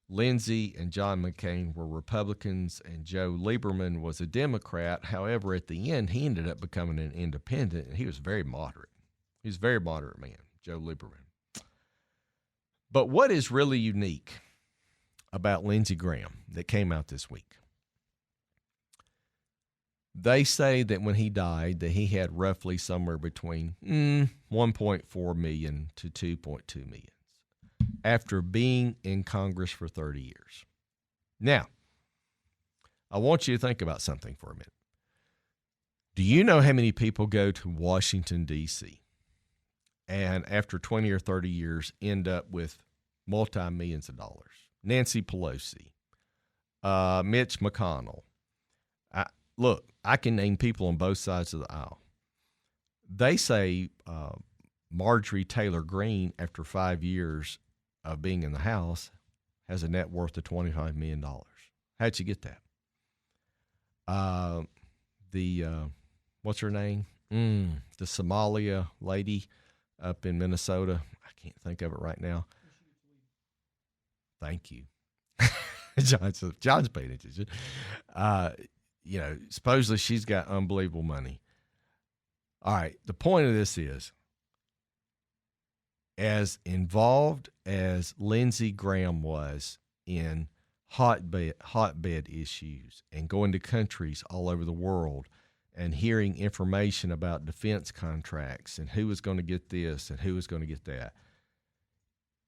Lindsey and John McCain were Republicans and Joe Lieberman was a Democrat. However, at the end, he ended up becoming an independent, and he was very moderate. He was a very moderate man, Joe Lieberman. But what is really unique about Lindsey Graham that came out this week? They say that when he died, that he had roughly somewhere between 1.4 million to 2.2 million after being in Congress for 30 years. Now, I want you to think about something for a minute. Do you know how many people go to Washington, D.C., and after 20 or 30 years end up with multi-millions of dollars? Nancy Pelosi, Mitch McConnell. Look, I can name people on both sides of the aisle. They say Marjorie Taylor Greene, after 5 years of being in the House, has a net worth of $25 million. How'd you get that? What's her name? The Somalia lady up in Minnesota. I can't think of it right now. Thank you. John's paying attention. Supposedly she's got unbelievable money. All right, the point of this is, as involved as Lindsey Graham was in hotbed issues and going to countries all over the world and hearing information about defense contracts and who was going to get this and who was going to get that,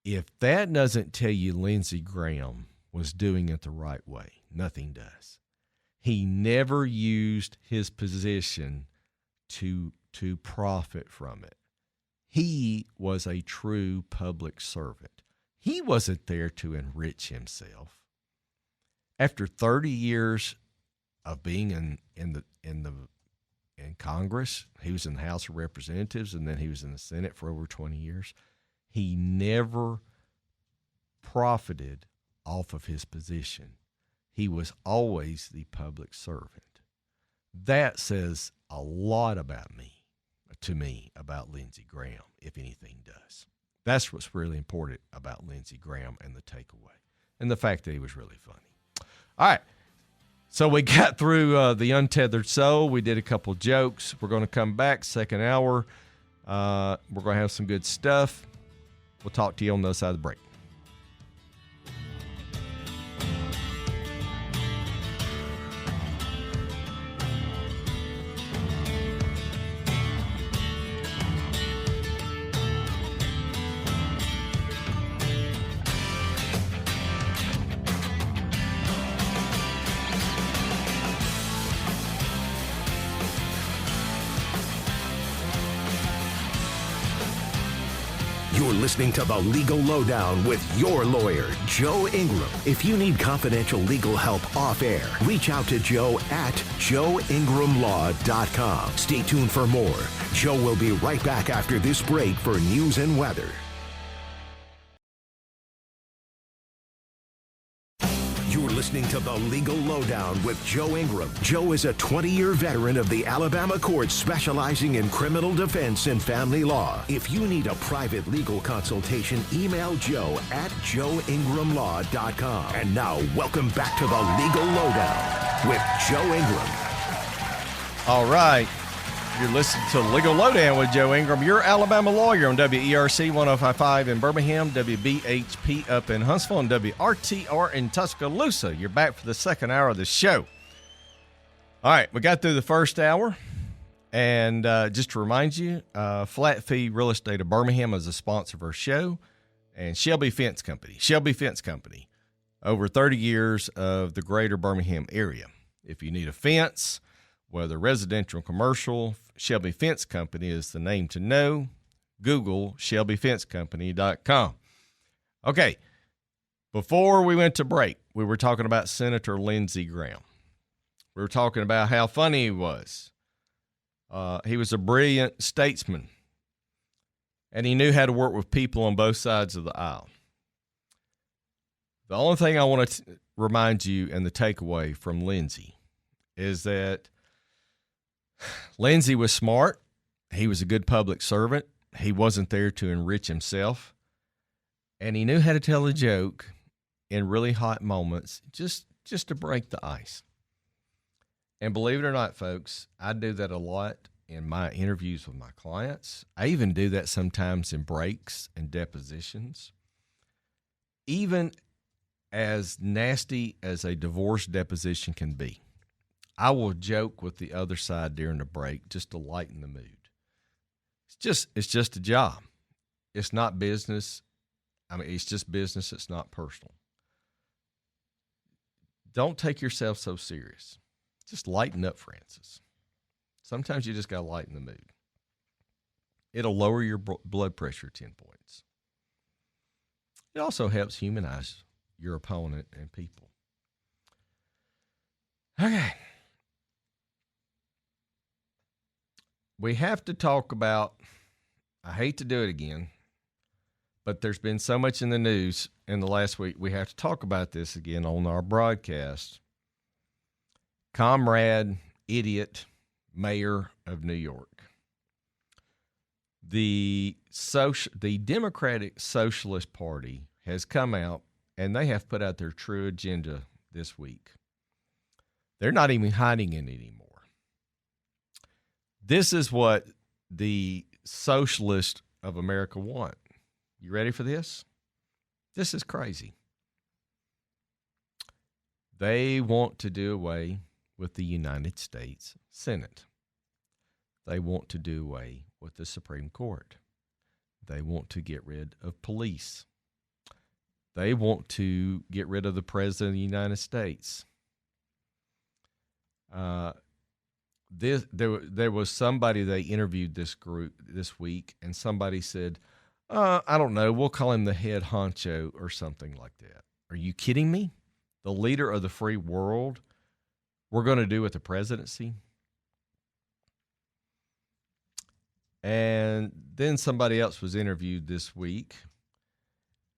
if that doesn't tell you Lindsey Graham was doing it the right way, nothing does. He never used his position to profit from it. He was a true public servant. He wasn't there to enrich himself. After 30 years of being in Congress, he was in the House of Representatives, and then he was in the Senate for over 20 years. He never profited off of his position. He was always the public servant. That says a lot to me about Lindsey Graham, if anything does. That's what's really important about Lindsey Graham and the takeaway, and the fact that he was really funny. All right, so we got through the Untethered Soul. We did a couple jokes. We're going to come back, second hour. We're going to have some good stuff. We'll talk to you on the other side of the break. You're listening to The Legal Lowdown with your lawyer, Joe Ingram. If you need confidential legal help off air, reach out to Joe at joeingramlaw.com. Stay tuned for more. Joe will be right back after this break for news and weather. You're listening to The Legal Lowdown with Joe Ingram. Joe is a 20-year veteran of the Alabama courts specializing in criminal defense and family law. If you need a private legal consultation, email Joe at joeingramlaw.com. And now, welcome back to The Legal Lowdown with Joe Ingram. All right. You're listening to Legal Lowdown with Joe Ingram, your Alabama lawyer on WERC 105.5 in Birmingham, WBHP up in Huntsville, and WRTR in Tuscaloosa. You're back for the second hour of the show. All right, we got through the first hour, and just to remind you, Flat Fee Real Estate of Birmingham is a sponsor of our show, and Shelby Fence Company. Shelby Fence Company, over 30 years of the greater Birmingham area. If you need a fence, whether residential or commercial, Shelby Fence Company is the name to know. Google ShelbyFenceCompany.com. Okay, before we went to break, we were talking about Senator Lindsey Graham. We were talking about how funny he was. He was a brilliant statesman, and he knew how to work with people on both sides of the aisle. The only thing I want to remind you and the takeaway from Lindsey is that Lindsey was smart. He was a good public servant. He wasn't there to enrich himself. And he knew how to tell a joke in really hot moments just to break the ice. And believe it or not, folks, I do that a lot in my interviews with my clients. I even do that sometimes in breaks and depositions. Even as nasty as a divorce deposition can be, I will joke with the other side during the break just to lighten the mood. It's just a job. It's not business. I mean, it's just business. It's not personal. Don't take yourself so serious. Just lighten up, Francis. Sometimes you just got to lighten the mood. It'll lower your blood pressure 10 points. It also helps humanize your opponent and people. Okay. We have to talk about, I hate to do it again, but there's been so much in the news in the last week. We have to talk about this again on our broadcast. Comrade, idiot, mayor of New York. The Democratic Socialist Party has come out and they have put out their true agenda this week. They're not even hiding it anymore. This is what the socialists of America want. You ready for this? This is crazy. They want to do away with the United States Senate. They want to do away with the Supreme Court. They want to get rid of police. They want to get rid of the President of the United States. There was somebody they interviewed this group this week, and somebody said, I don't know, we'll call him the head honcho or something like that. Are you kidding me? The leader of the free world, we're going to do with the presidency? And then somebody else was interviewed this week,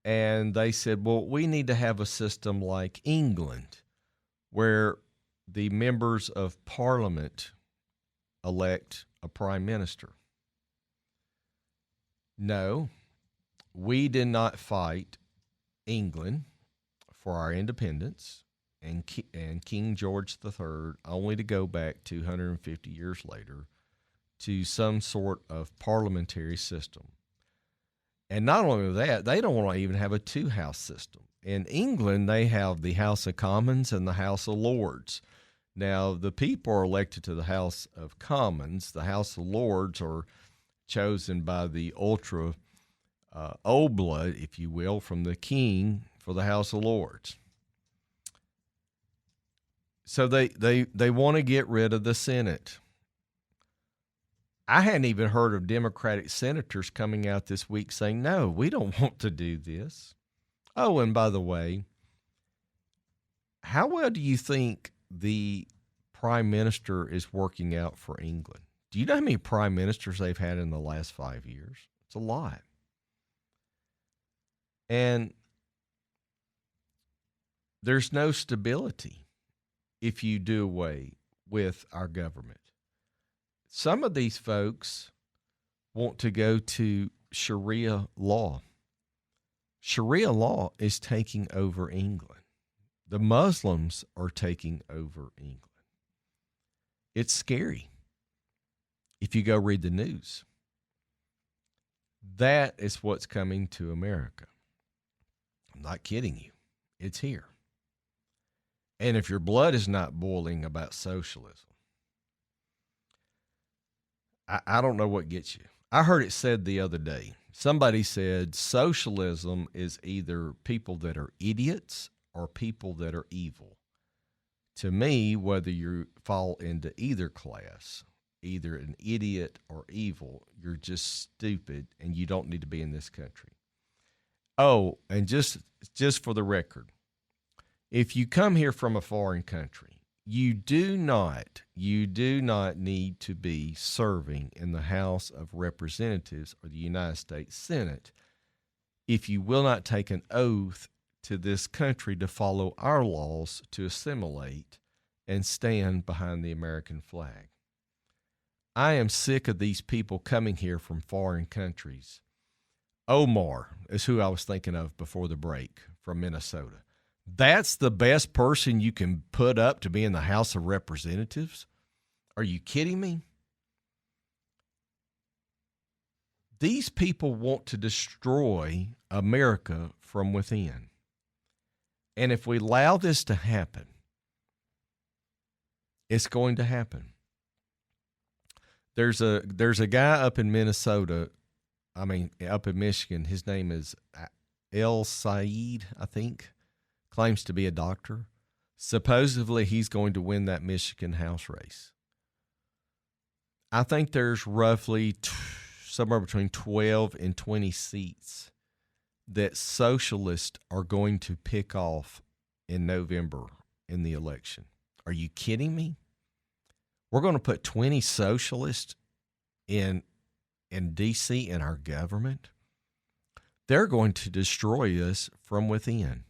and they said, well, we need to have a system like England where the members of parliament elect a prime minister. No, we did not fight England for our independence and King George III only to go back 250 years later to some sort of parliamentary system. And not only that, they don't want to even have a two-house system. In England, they have the House of Commons and the House of Lords. Now, the people are elected to the House of Commons. The House of Lords are chosen by the ultra old blood, if you will, from the king for the House of Lords. So they want to get rid of the Senate. I hadn't even heard of Democratic senators coming out this week saying, no, we don't want to do this. Oh, and by the way, how well do you think the prime minister is working out for England? Do you know how many prime ministers they've had in the last 5 years? It's a lot. And there's no stability if you do away with our government. Some of these folks want to go to Sharia law. Sharia law is taking over England. The Muslims are taking over England. It's scary if you go read the news. That is what's coming to America. I'm not kidding you. It's here. And if your blood is not boiling about socialism, I don't know what gets you. I heard it said the other day. Somebody said socialism is either people that are idiots or people that are evil. To me, whether you fall into either class, either an idiot or evil, you're just stupid and you don't need to be in this country. Oh, and just for the record, if you come here from a foreign country, you do not need to be serving in the House of Representatives or the United States Senate if you will not take an oath to this country to follow our laws, to assimilate, and stand behind the American flag. I am sick of these people coming here from foreign countries. Omar is who I was thinking of before the break, from Minnesota. That's the best person you can put up to be in the House of Representatives? Are you kidding me? These people want to destroy America from within. And if we allow this to happen, it's going to happen. There's a guy up in Minnesota, up in Michigan. His name is El Said, I think. Claims to be a doctor. Supposedly, he's going to win that Michigan House race. I think there's roughly somewhere between 12 and 20 seats that socialists are going to pick off in November in the election. Are you kidding me? We're going to put 20 socialists in D.C. in our government? They're going to destroy us from within.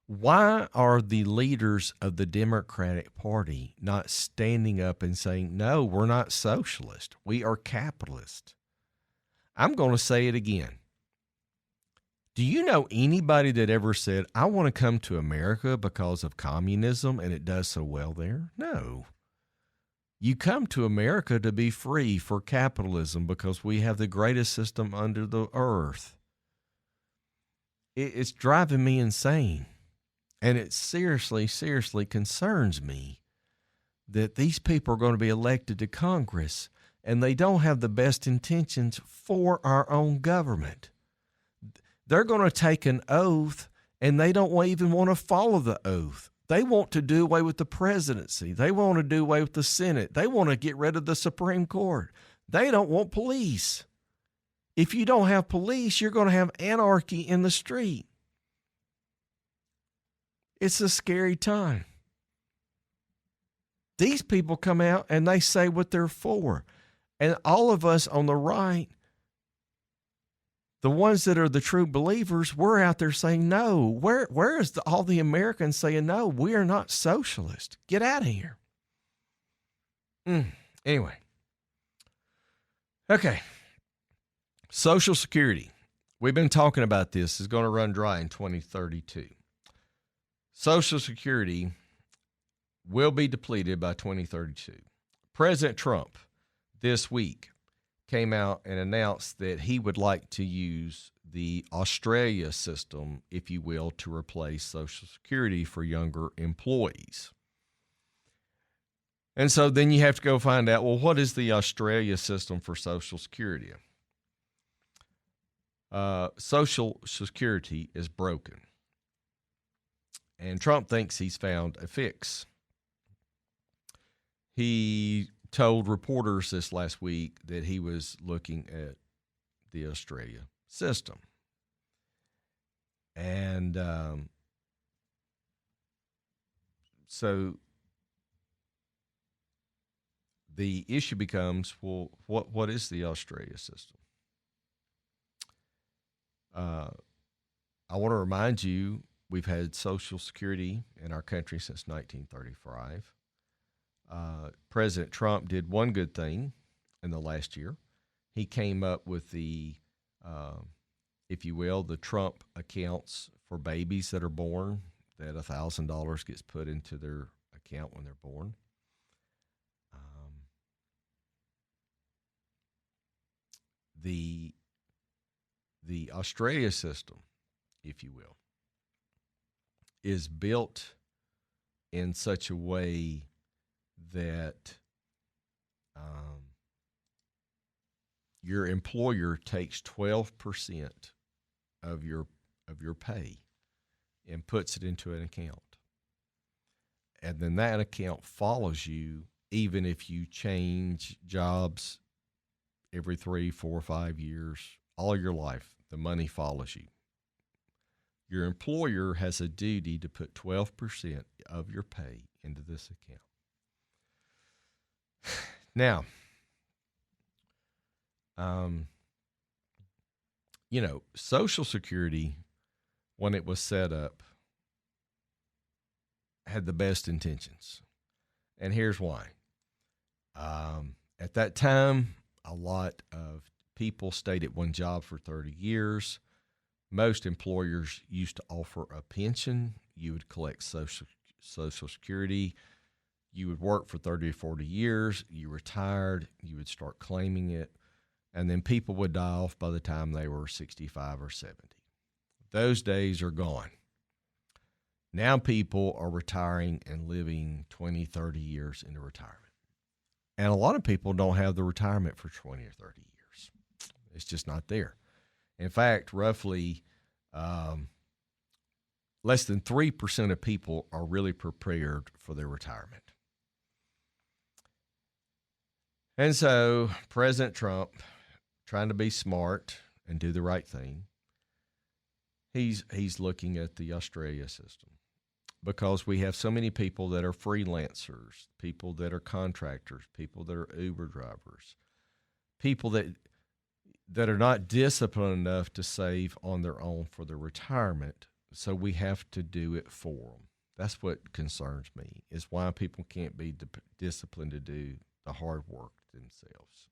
Why are the leaders of the Democratic Party not standing up and saying, no, we're not socialist. We are capitalist. I'm going to say it again. Do you know anybody that ever said, I want to come to America because of communism and it does so well there? No. You come to America to be free for capitalism because we have the greatest system under the earth. It's driving me insane. And it seriously, seriously concerns me that these people are going to be elected to Congress and they don't have the best intentions for our own government. They're going to take an oath and they don't even want to follow the oath. They want to do away with the presidency. They want to do away with the Senate. They want to get rid of the Supreme Court. They don't want police. If you don't have police, you're going to have anarchy in the street. It's a scary time. These people come out and they say what they're for. And all of us on the right, the ones that are the true believers, we're out there saying no. Where is all the Americans saying no? We are not socialist. Get out of here. Anyway. Okay. Social Security. We've been talking about this. It's going to run dry in 2032. Social Security will be depleted by 2032. President Trump this week came out and announced that he would like to use the Australia system, if you will, to replace Social Security for younger employees. And so then you have to go find out, well, what is the Australia system for Social Security? Social Security is broken. And Trump thinks he's found a fix. He told reporters this last week that he was looking at the Australia system. And so the issue becomes, well, what is the Australia system? I want to remind you, we've had Social Security in our country since 1935. President Trump did one good thing in the last year. He came up with the, if you will, the Trump accounts for babies that are born, that $1,000 gets put into their account when they're born. The Australia system, if you will, is built in such a way that your employer takes 12% of your pay and puts it into an account. And then that account follows you even if you change jobs every 3, 4, 5 years, all your life. The money follows you. Your employer has a duty to put 12% of your pay into this account. Now, Social Security, when it was set up, had the best intentions. And here's why. At that time, a lot of people stayed at one job for 30 years. Most employers used to offer a pension. You would collect Social Security. You would work for 30 or 40 years. You retired. You would start claiming it. And then people would die off by the time they were 65 or 70. Those days are gone. Now people are retiring and living 20, 30 years into retirement. And a lot of people don't have the retirement for 20 or 30 years. It's just not there. In fact, roughly less than 3% of people are really prepared for their retirement. And so President Trump, trying to be smart and do the right thing, he's looking at the Australia system because we have so many people that are freelancers, people that are contractors, people that are Uber drivers, people that are not disciplined enough to save on their own for their retirement. So we have to do it for them. That's what concerns me, is why people can't be disciplined to do the hard work themselves.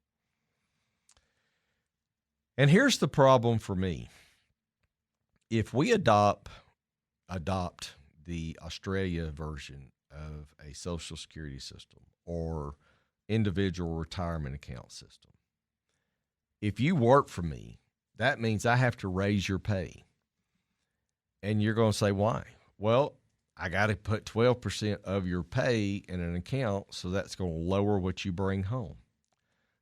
And here's the problem for me. If we adopt the Australia version of a Social Security system or individual retirement account system, if you work for me, that means I have to raise your pay. And you're going to say, why? Well, I got to put 12% of your pay in an account, so that's going to lower what you bring home.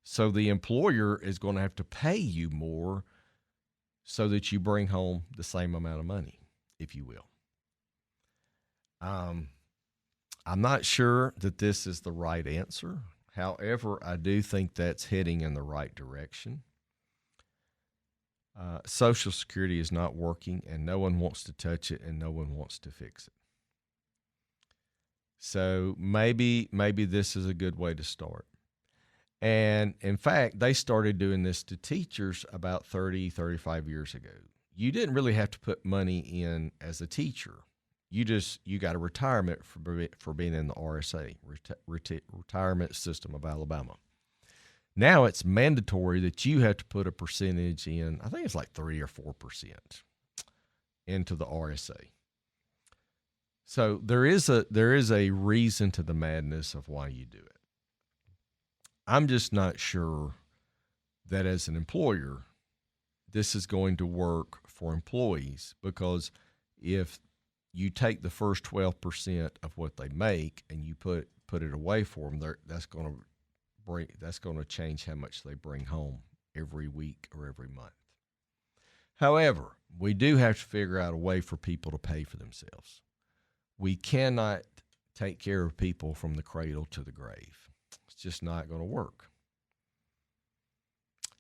So the employer is going to have to pay you more so that you bring home the same amount of money, if you will. I'm not sure that this is the right answer. However, I do think that's heading in the right direction. Social Security is not working, and no one wants to touch it, and no one wants to fix it. So maybe this is a good way to start. And in fact, they started doing this to teachers about 30, 35 years ago. You didn't really have to put money in as a teacher. You got a retirement for being in the RSA, Retirement System of Alabama. Now it's mandatory that you have to put a percentage in. I think it's like 3 or 4% into the RSA. So there is a reason to the madness of why you do it. I'm just not sure that as an employer, this is going to work for employees, because if you take the first 12% of what they make and you put it away for them, that's going to change how much they bring home every week or every month. However, we do have to figure out a way for people to pay for themselves. We cannot take care of people from the cradle to the grave. It's just not going to work.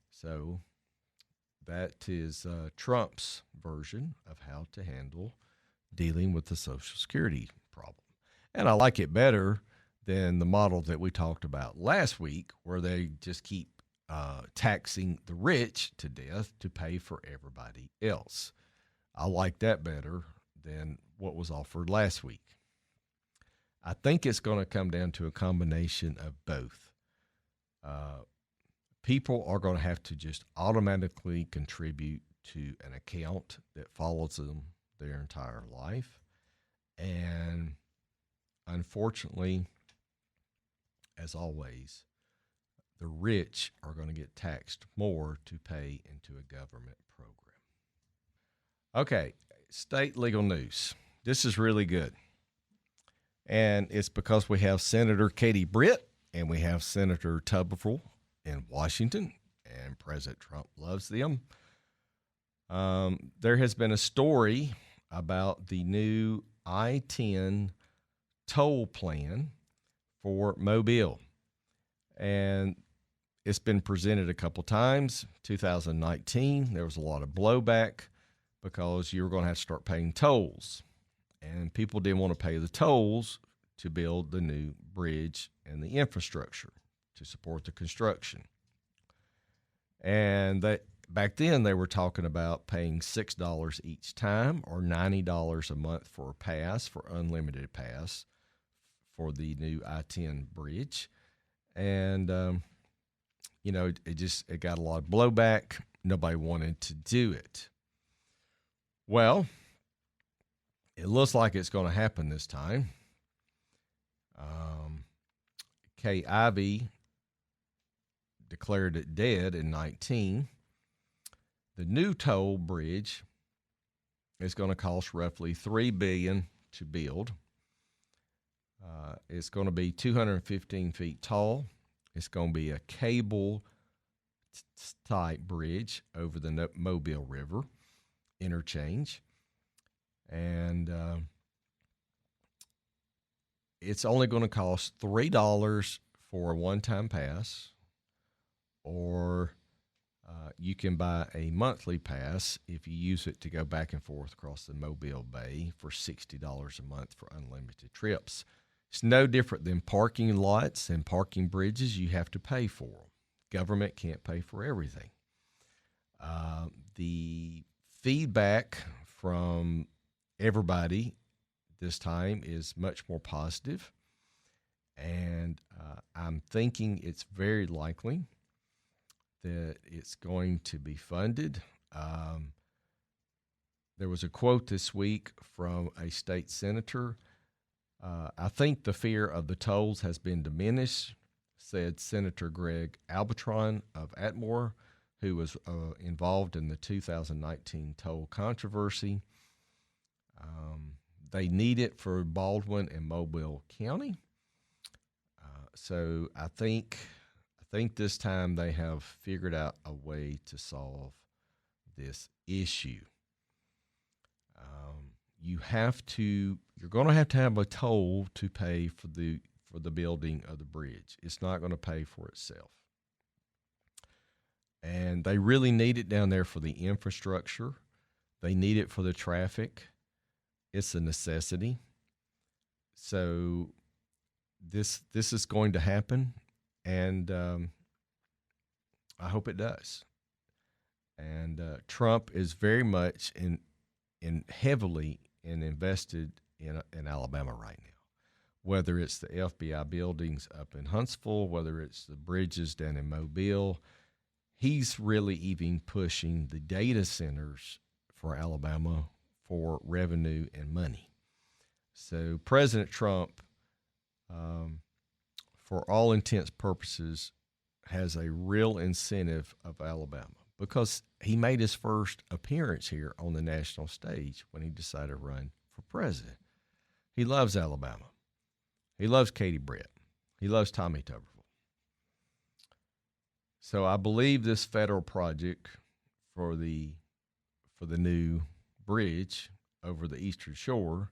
So that is Trump's version of how to handle dealing with the Social Security problem. And I like it better than the model that we talked about last week, where they just keep taxing the rich to death to pay for everybody else. I like that better than what was offered last week. I think it's going to come down to a combination of both. People are going to have to just automatically contribute to an account that follows them their entire life. And unfortunately, as always, the rich are going to get taxed more to pay into a government program. Okay, state legal news. This is really good. And it's because we have Senator Katie Britt and we have Senator Tuberville in Washington, and President Trump loves them. There has been a story about the new I-10 toll plan for Mobile. And it's been presented a couple times. 2019, there was a lot of blowback because you were going to have to start paying tolls. And people didn't want to pay the tolls to build the new bridge and the infrastructure to support the construction. And back then they were talking about paying $6 each time, or $90 a month for a pass, for unlimited pass for the new I-10 bridge. And, it got a lot of blowback. Nobody wanted to do it. Well, it looks like it's going to happen this time. Kay Ivey declared it dead in 19. The new toll bridge is going to cost roughly $3 billion to build. It's going to be 215 feet tall. It's going to be a cable type bridge over the Mobile River interchange. And it's only going to cost $3 for a one-time pass, or you can buy a monthly pass if you use it to go back and forth across the Mobile Bay for $60 a month for unlimited trips. It's no different than parking lots and parking bridges. You have to pay for them. Government can't pay for everything. The feedback from everybody this time is much more positive, and I'm thinking it's very likely that it's going to be funded. There was a quote this week from a state senator. I think the fear of the tolls has been diminished, said Senator Greg Albatron of Atmore, who was involved in the 2019 toll controversy. They need it for Baldwin and Mobile County. So I think this time they have figured out a way to solve this issue. You're going to have a toll to pay for the building of the bridge. It's not going to pay for itself. And they really need it down there for the infrastructure. They need it for the traffic. It's a necessity. So this is going to happen, and I hope it does. And Trump is very much heavily invested in Alabama right now. Whether it's the FBI buildings up in Huntsville, whether it's the bridges down in Mobile, he's really even pushing the data centers for Alabama for revenue and money. So President Trump, for all intents purposes, has a real incentive of Alabama because he made his first appearance here on the national stage when he decided to run for president. He loves Alabama. He loves Katie Brett. He loves Tommy Tuberville. So I believe this federal project for the new bridge over the Eastern Shore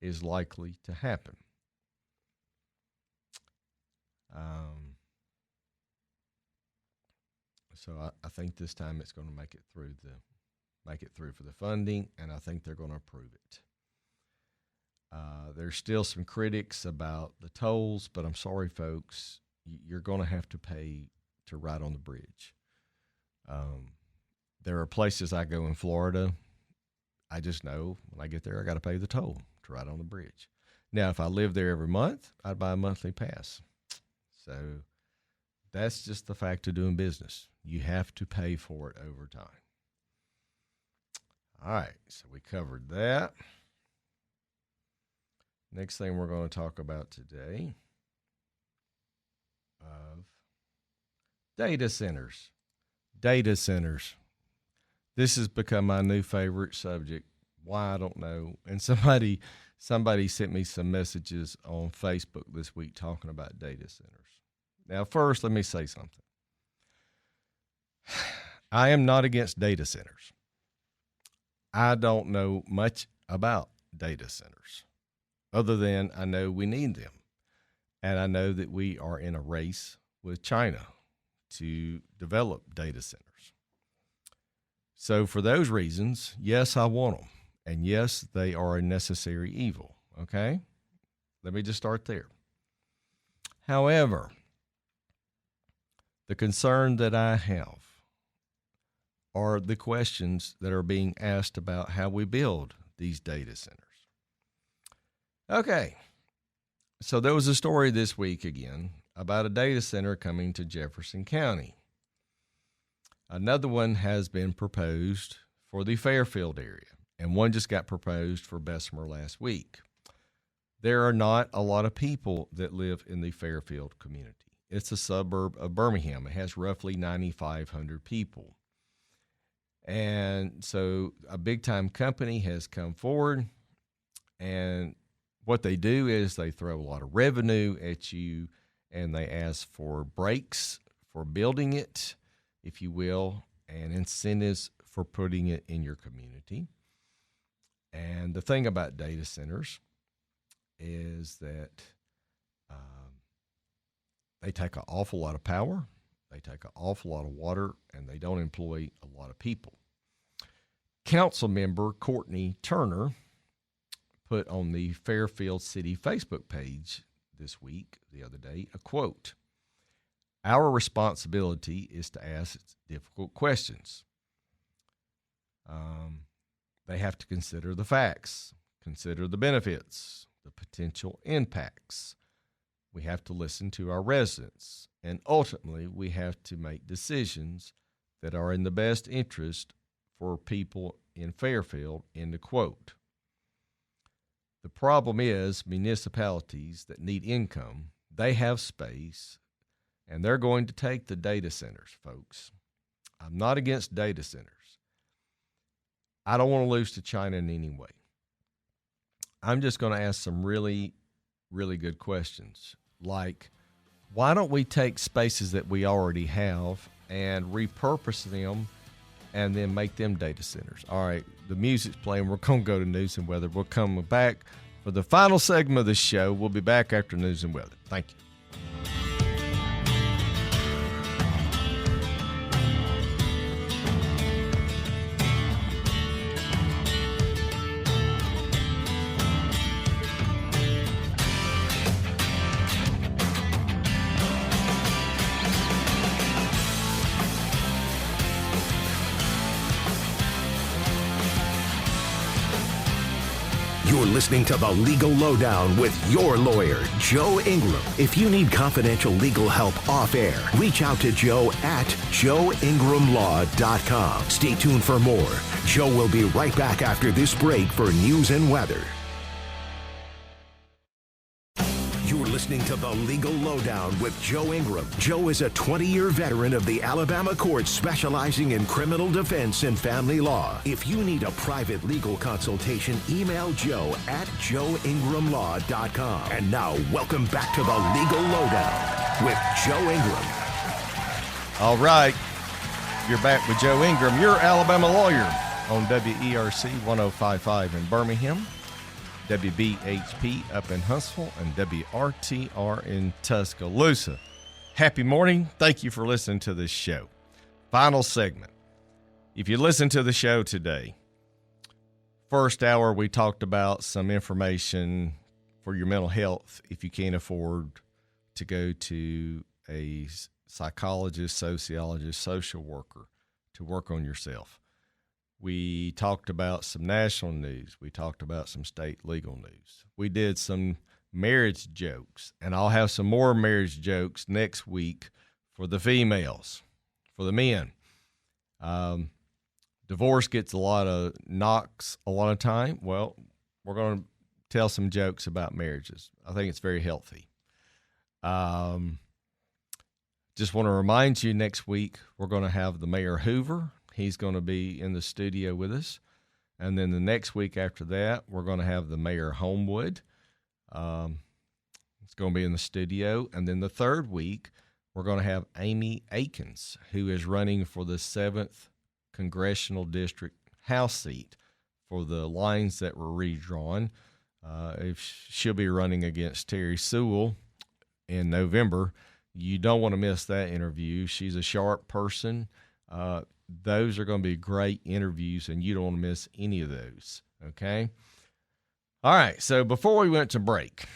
is likely to happen. So I think this time it's going to make it through for the funding, and I think they're going to approve it. There's still some critics about the tolls, but I'm sorry, folks, you're going to have to pay to ride on the bridge. There are places I go in Florida. I just know when I get there, I got to pay the toll to ride on the bridge. Now, if I live there every month, I'd buy a monthly pass. So that's just the fact of doing business. You have to pay for it over time. All right, so we covered that. Next thing we're going to talk about today of data centers. Data centers. This has become my new favorite subject. Why, I don't know. And somebody sent me some messages on Facebook this week talking about data centers. Now, first, let me say something. I am not against data centers. I don't know much about data centers other than I know we need them. And I know that we are in a race with China to develop data centers. So for those reasons, yes, I want them. And yes, they are a necessary evil. Okay? Let me just start there. However, the concern that I have are the questions that are being asked about how we build these data centers. Okay, so there was a story this week again about a data center coming to Jefferson County. Another one has been proposed for the Fairfield area, and one just got proposed for Bessemer last week. There are not a lot of people that live in the Fairfield community. It's a suburb of Birmingham. It has roughly 9,500 people. And so a big-time company has come forward, and what they do is they throw a lot of revenue at you, and they ask for breaks for building it, if you will, and incentives for putting it in your community. And the thing about data centers is that they take an awful lot of power, they take an awful lot of water, and they don't employ a lot of people. Council member Courtney Turner put on the Fairfield City Facebook page this week, the other day, a quote: "Our responsibility is to ask difficult questions. They have to consider the facts, consider the benefits, the potential impacts. We have to listen to our residents, and ultimately we have to make decisions that are in the best interest for people in Fairfield," end of quote. The problem is municipalities that need income, they have space, and they're going to take the data centers, folks. I'm not against data centers. I don't want to lose to China in any way. I'm just going to ask some really, really good questions. Like, why don't we take spaces that we already have and repurpose them and then make them data centers? All right, the music's playing. We're going to go to news and weather. We'll come back for the final segment of the show. We'll be back after news and weather. Thank you. You're listening to The Legal Lowdown with your lawyer, Joe Ingram. If you need confidential legal help off air, reach out to Joe at joeingramlaw.com. Stay tuned for more. Joe will be right back after this break for news and weather. You're listening listening to The Legal Lowdown with Joe Ingram. Joe is a 20-year veteran of the Alabama courts specializing in criminal defense and family law. If you need a private legal consultation, email Joe at joeingramlaw.com. And now, welcome back to The Legal Lowdown with Joe Ingram. All right. You're back with Joe Ingram, your Alabama lawyer, on WERC 105.5 in Birmingham, WBHP up in Huntsville, and WRTR in Tuscaloosa. Happy morning. Thank you for listening to this show. Final segment. If you listen to the show today, first hour we talked about some information for your mental health if you can't afford to go to a psychologist, sociologist, social worker to work on yourself. We talked about some national news. We talked about some state legal news. We did some marriage jokes, and I'll have some more marriage jokes next week for the females. For the men, divorce gets a lot of knocks a lot of time. Well, we're going to tell some jokes about marriages. I think it's very healthy. Just want to remind you, next week we're going to have the Mayor Hoover. He's going to be in the studio with us. And then the next week after that, we're going to have the Mayor Homewood. It's going to be in the studio. And then the third week, we're going to have Amy Akins, who is running for the 7th Congressional District House seat for the lines that were redrawn. If she'll be running against Terry Sewell in November. You don't want to miss that interview. She's a sharp person. Those are going to be great interviews, and you don't want to miss any of those, okay? All right, so before we went to break,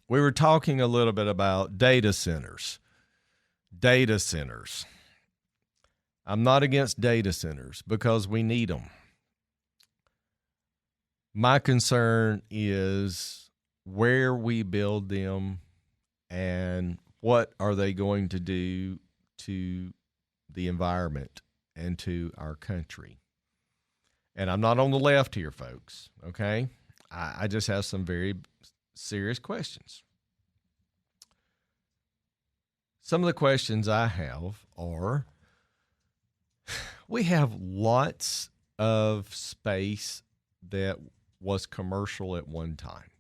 we were talking a little bit about data centers. Data centers. I'm not against data centers because we need them. My concern is where we build them and what are they going to do to the environment and to our country. And I'm not on the left here, folks, okay? I just have some very serious questions. Some of the questions I have are, we have lots of space that was commercial at one time,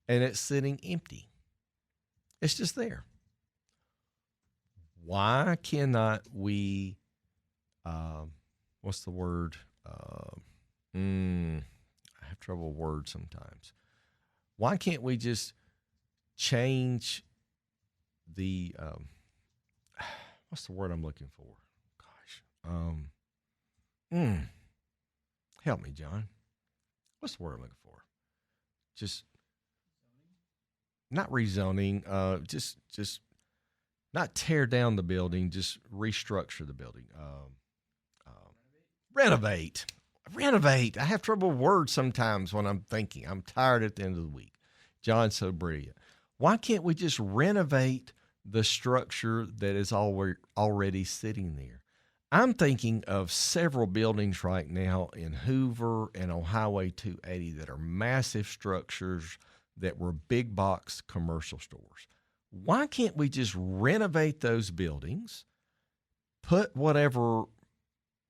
and it's sitting empty. It's just there. Why cannot we, what's the word? I have trouble with words sometimes. Why can't we just change the, what's the word I'm looking for? Gosh. Help me, John. What's the word I'm looking for? Just not rezoning, just not tear down the building, just restructure the building. Renovate. I have trouble with words sometimes when I'm thinking. I'm tired at the end of the week. John's so brilliant. Why can't we just renovate the structure that is already sitting there? I'm thinking of several buildings right now in Hoover and on Highway 280 that are massive structures that were big box commercial stores. Why can't we just renovate those buildings, put whatever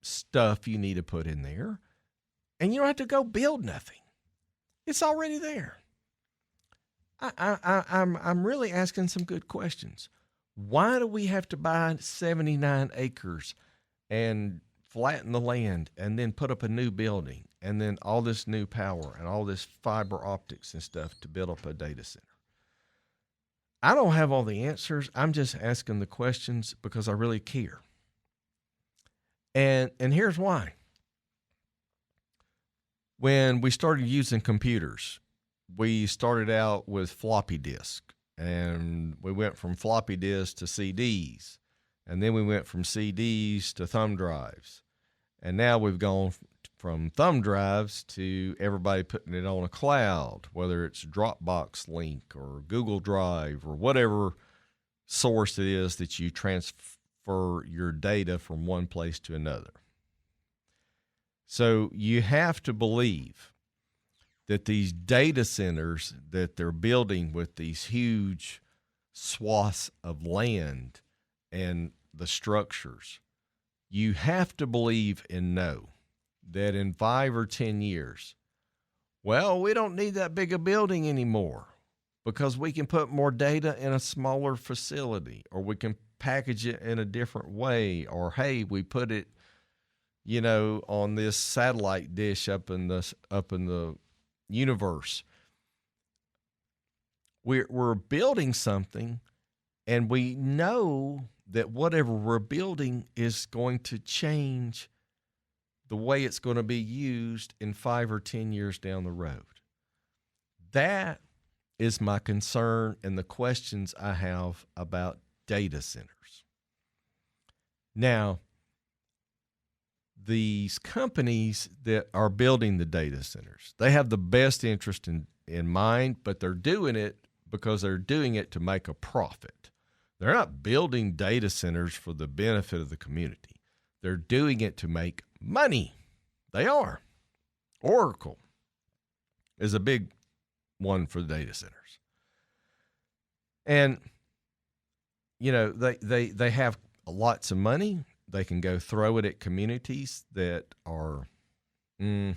stuff you need to put in there, and you don't have to go build nothing? It's already there. I'm really asking some good questions. Why do we have to buy 79 acres and flatten the land and then put up a new building and then all this new power and all this fiber optics and stuff to build up a data center? I don't have all the answers. I'm just asking the questions because I really care. And here's why. When we started using computers, we started out with floppy disk, and we went from floppy disk to CDs, and then we went from CDs to thumb drives, and now we've gone from thumb drives to everybody putting it on a cloud, whether it's Dropbox link or Google Drive or whatever source it is that you transfer your data from one place to another. So you have to believe that these data centers that they're building with these huge swaths of land and the structures, you have to believe and know that in 5 or 10 years, well, we don't need that big a building anymore because we can put more data in a smaller facility, or we can package it in a different way, or hey, we put it, on this satellite dish up in the universe. We're building something, and we know that whatever we're building is going to change the way it's going to be used in 5 or 10 years down the road. That is my concern and the questions I have about data centers. Now, these companies that are building the data centers, they have the best interest in mind, but they're doing it because they're doing it to make a profit. They're not building data centers for the benefit of the community. They're doing it to make money. They are. Oracle is a big one for the data centers. And, they have lots of money. They can go throw it at communities that are don't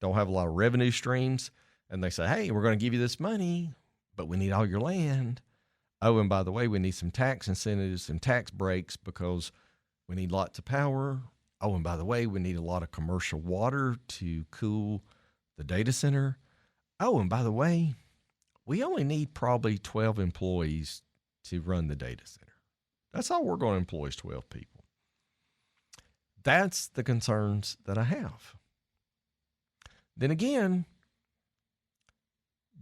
have a lot of revenue streams. And they say, hey, we're going to give you this money, but we need all your land. Oh, and by the way, we need some tax incentives and tax breaks because we need lots of power. Oh, and by the way, we need a lot of commercial water to cool the data center. Oh, and by the way, we only need probably 12 employees to run the data center. That's all we're going to employ is 12 people. That's the concerns that I have. Then again,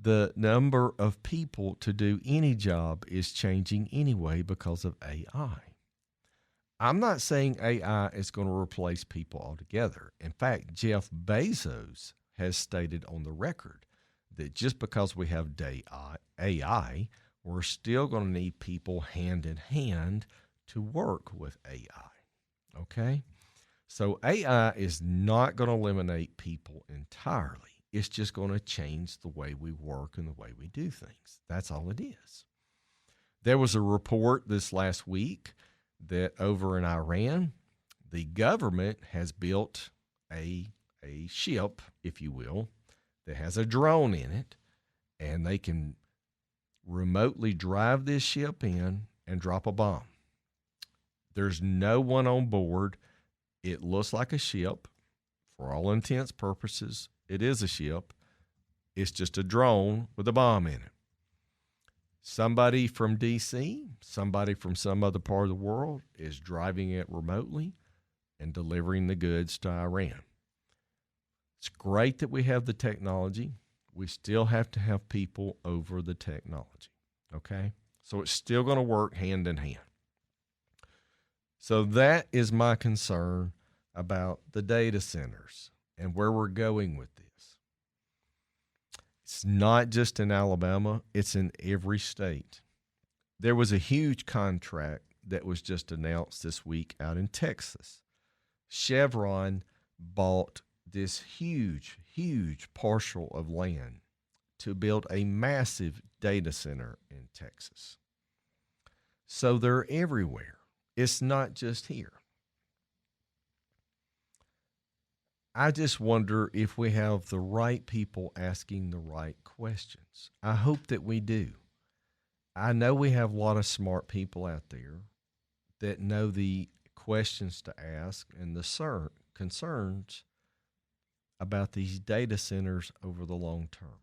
the number of people to do any job is changing anyway because of AI. I'm not saying AI is going to replace people altogether. In fact, Jeff Bezos has stated on the record that just because we have AI, we're still going to need people hand in hand to work with AI. Okay? So AI is not going to eliminate people entirely. It's just going to change the way we work and the way we do things. That's all it is. There was a report this last week that over in Iran, the government has built a ship, if you will, that has a drone in it, and they can remotely drive this ship in and drop a bomb. There's no one on board. It looks like a ship. For all intents purposes, it is a ship. It's just a drone with a bomb in it. Somebody from D.C., somebody from some other part of the world is driving it remotely and delivering the goods to Iran. It's great that we have the technology. We still have to have people over the technology, okay? So it's still going to work hand in hand. So that is my concern about the data centers and where we're going with this. It's not just in Alabama, it's in every state. There was a huge contract that was just announced this week out in Texas. Chevron bought this huge parcel of land to build a massive data center in Texas. So they're everywhere. It's not just here. I just wonder if we have the right people asking the right questions. I hope that we do. I know we have a lot of smart people out there that know the questions to ask and the concerns about these data centers over the long term.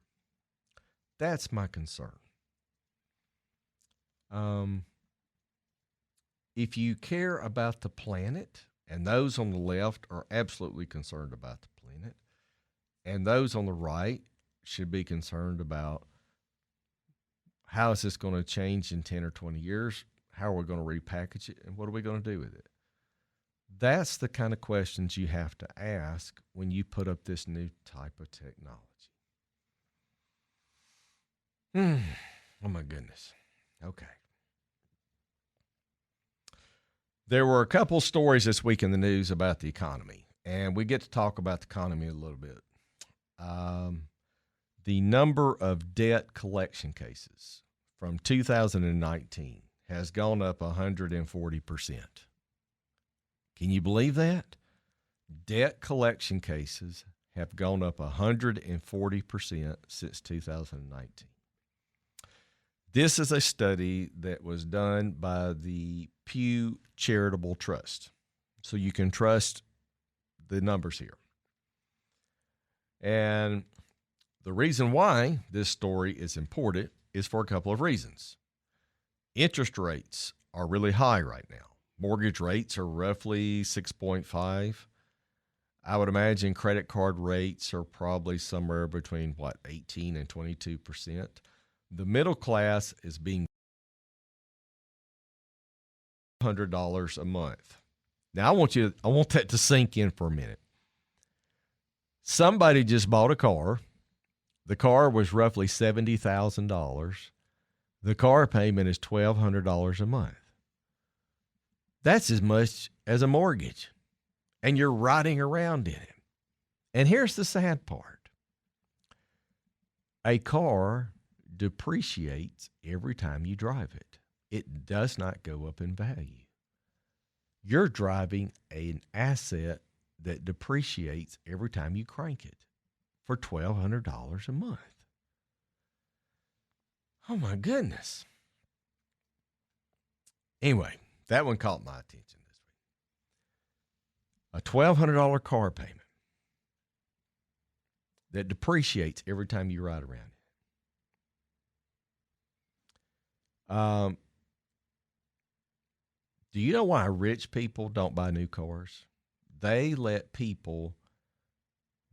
That's my concern. If you care about the planet, and those on the left are absolutely concerned about the planet, and those on the right should be concerned about how is this going to change in 10 or 20 years? How are we going to repackage it? And what are we going to do with it? That's the kind of questions you have to ask when you put up this new type of technology. Oh, my goodness. Okay. There were a couple stories this week in the news about the economy, and we get to talk about the economy a little bit. the number of debt collection cases from 2019 has gone up 140%. Can you believe that? Debt collection cases have gone up 140% since 2019. This is a study that was done by the Pew Charitable Trust. So you can trust the numbers here. And the reason why this story is important is for a couple of reasons. Interest rates are really high right now. Mortgage rates are roughly 6.5. I would imagine credit card rates are probably somewhere between 18 and 22%. The middle class is being $100 a month. Now I want that to sink in for a minute. Somebody just bought a car. The car was roughly $70,000. The car payment is $1,200 a month. That's as much as a mortgage. And you're riding around in it. And here's the sad part. A car depreciates every time you drive it. It does not go up in value. You're driving an asset that depreciates every time you crank it for $1,200 a month. Oh my goodness. Anyway, that one caught my attention this week. A $1,200 car payment that depreciates every time you ride around it. Do you know why rich people don't buy new cars? They let people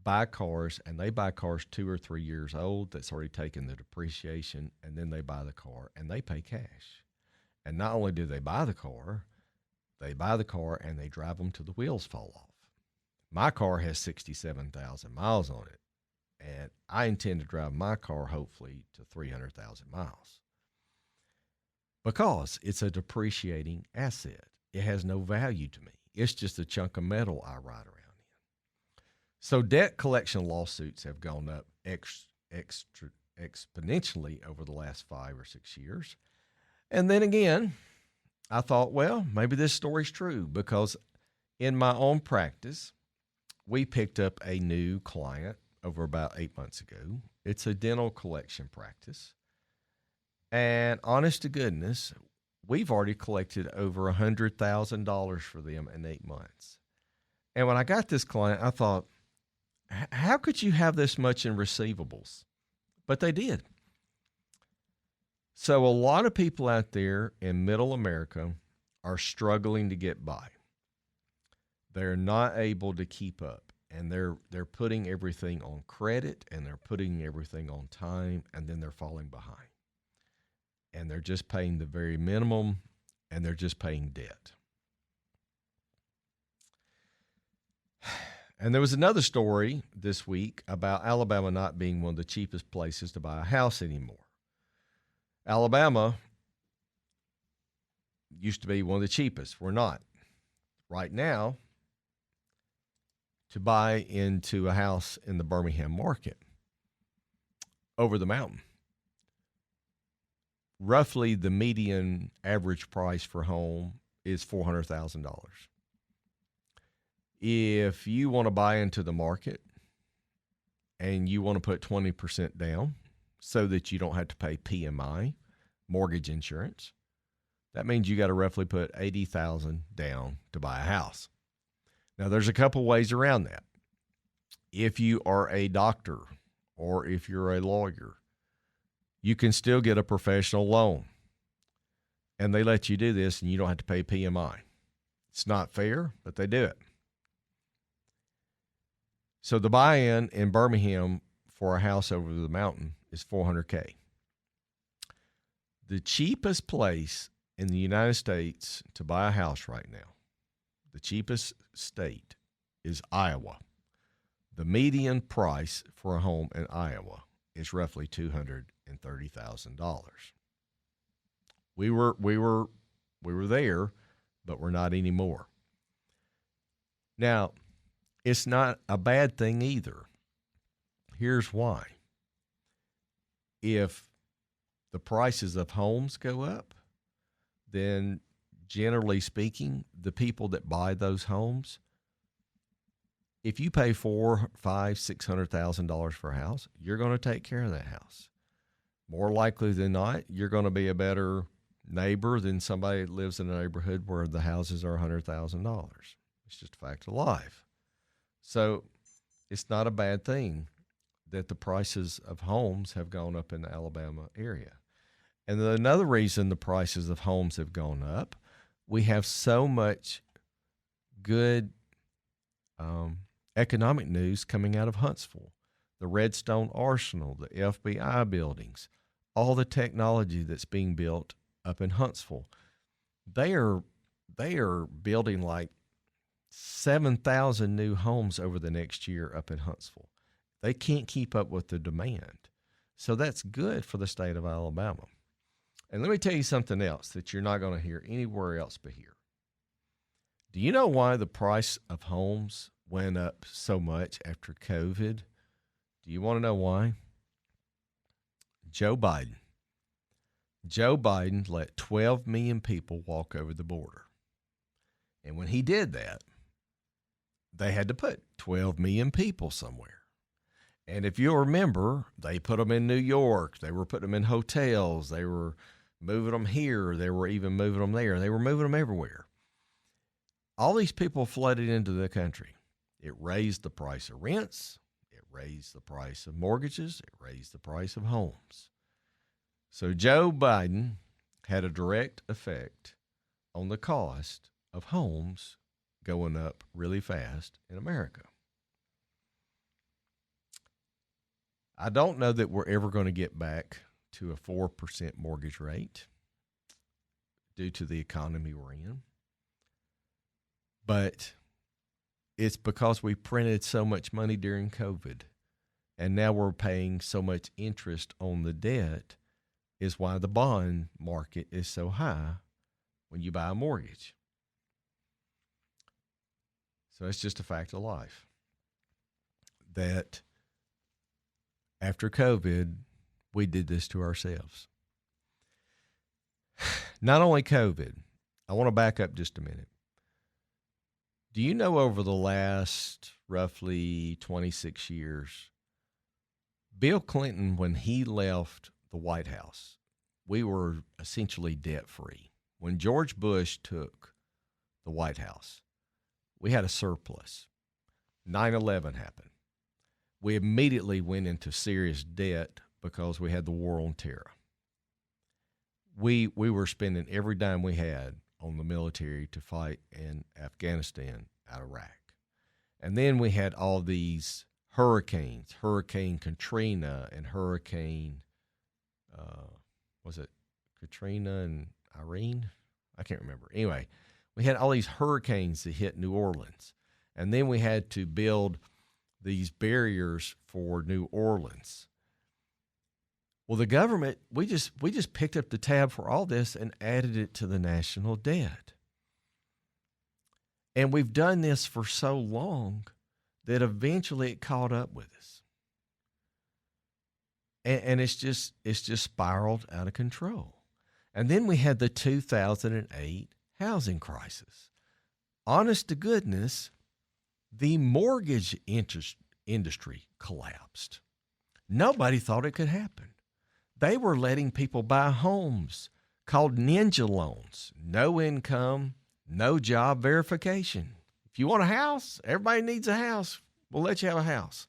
buy cars, and they buy cars 2 or 3 years old that's already taken the depreciation, and then they buy the car, and they pay cash. And not only do they buy the car and they drive them till the wheels fall off. My car has 67,000 miles on it, and I intend to drive my car hopefully to 300,000 miles. Because it's a depreciating asset. It has no value to me. It's just a chunk of metal I ride around in. So debt collection lawsuits have gone up exponentially over the last 5 or 6 years. And then again, I thought, well, maybe this story's true, because in my own practice, we picked up a new client over about 8 months ago. It's a dental collection practice. And honest to goodness, we've already collected over $100,000 for them in 8 months. And when I got this client, I thought, how could you have this much in receivables? But they did. So a lot of people out there in middle America are struggling to get by. They're not able to keep up. And they're putting everything on credit, and they're putting everything on time, and then they're falling behind. And they're just paying the very minimum, and they're just paying debt. And there was another story this week about Alabama not being one of the cheapest places to buy a house anymore. Alabama used to be one of the cheapest. We're not. Right now, to buy into a house in the Birmingham market, over the mountain, roughly the median average price for home is $400,000. If you want to buy into the market and you want to put 20% down so that you don't have to pay PMI, mortgage insurance, that means you got to roughly put $80,000 down to buy a house. Now, there's a couple ways around that. If you are a doctor or if you're a lawyer, you can still get a professional loan, and they let you do this, and you don't have to pay PMI. It's not fair, but they do it. So the buy-in in Birmingham for a house over the mountain is $400K. The cheapest place in the United States to buy a house right now, the cheapest state, is Iowa. The median price for a home in Iowa is roughly $230,000. We were there, but we're not anymore. Now, it's not a bad thing either. Here's why. if the prices of homes go up, then generally speaking, the people that buy those homes, if you pay $400,000, $500,000, $600,000 for a house, you're going to take care of that house. More likely than not, you're going to be a better neighbor than somebody that lives in a neighborhood where the houses are $100,000. It's just a fact of life. So it's not a bad thing that the prices of homes have gone up in the Alabama area. And then another reason the prices of homes have gone up, we have so much good economic news coming out of Huntsville. The Redstone Arsenal, the FBI buildings, all the technology that's being built up in Huntsville. They are building like 7,000 new homes over the next year up in Huntsville. They can't keep up with the demand. So that's good for the state of Alabama. And let me tell you something else that you're not going to hear anywhere else but here. Do you know why the price of homes went up so much after COVID? Do you want to know why? Joe Biden. Joe Biden let 12 million people walk over the border. And when he did that, they had to put 12 million people somewhere. And if you'll remember, they put them in New York. They were putting them in hotels. They were moving them here. They were even moving them there. They were moving them everywhere. All these people flooded into the country. It raised the price of rents. It raised the price of mortgages. It raised the price of homes. So Joe Biden had a direct effect on the cost of homes going up really fast in America. I don't know that we're ever going to get back to a 4% mortgage rate due to the economy we're in. But it's because we printed so much money during COVID, and now we're paying so much interest on the debt is why the bond market is so high when you buy a mortgage. So it's just a fact of life that after COVID, we did this to ourselves. Not only COVID, I want to back up just a minute. Do you know over the last roughly 26 years, Bill Clinton, when he left the White House, we were essentially debt-free. When George Bush took the White House, we had a surplus. 9/11 happened. We immediately went into serious debt because we had the war on terror. We were spending every dime we had on the military to fight in Afghanistan, out of Iraq. And then we had all these hurricanes, Hurricane Katrina and Hurricane, was it Katrina and Irene? I can't remember. Anyway, we had all these hurricanes that hit New Orleans. And then we had to build these barriers for New Orleans. Well, the government, we just picked up the tab for all this and added it to the national debt. And we've done this for so long that eventually it caught up with us. And it's just spiraled out of control. And then we had the 2008 housing crisis. Honest to goodness, the mortgage industry collapsed. Nobody thought it could happen. They were letting people buy homes called ninja loans, no income, no job verification. If you want a house, everybody needs a house. We'll let you have a house.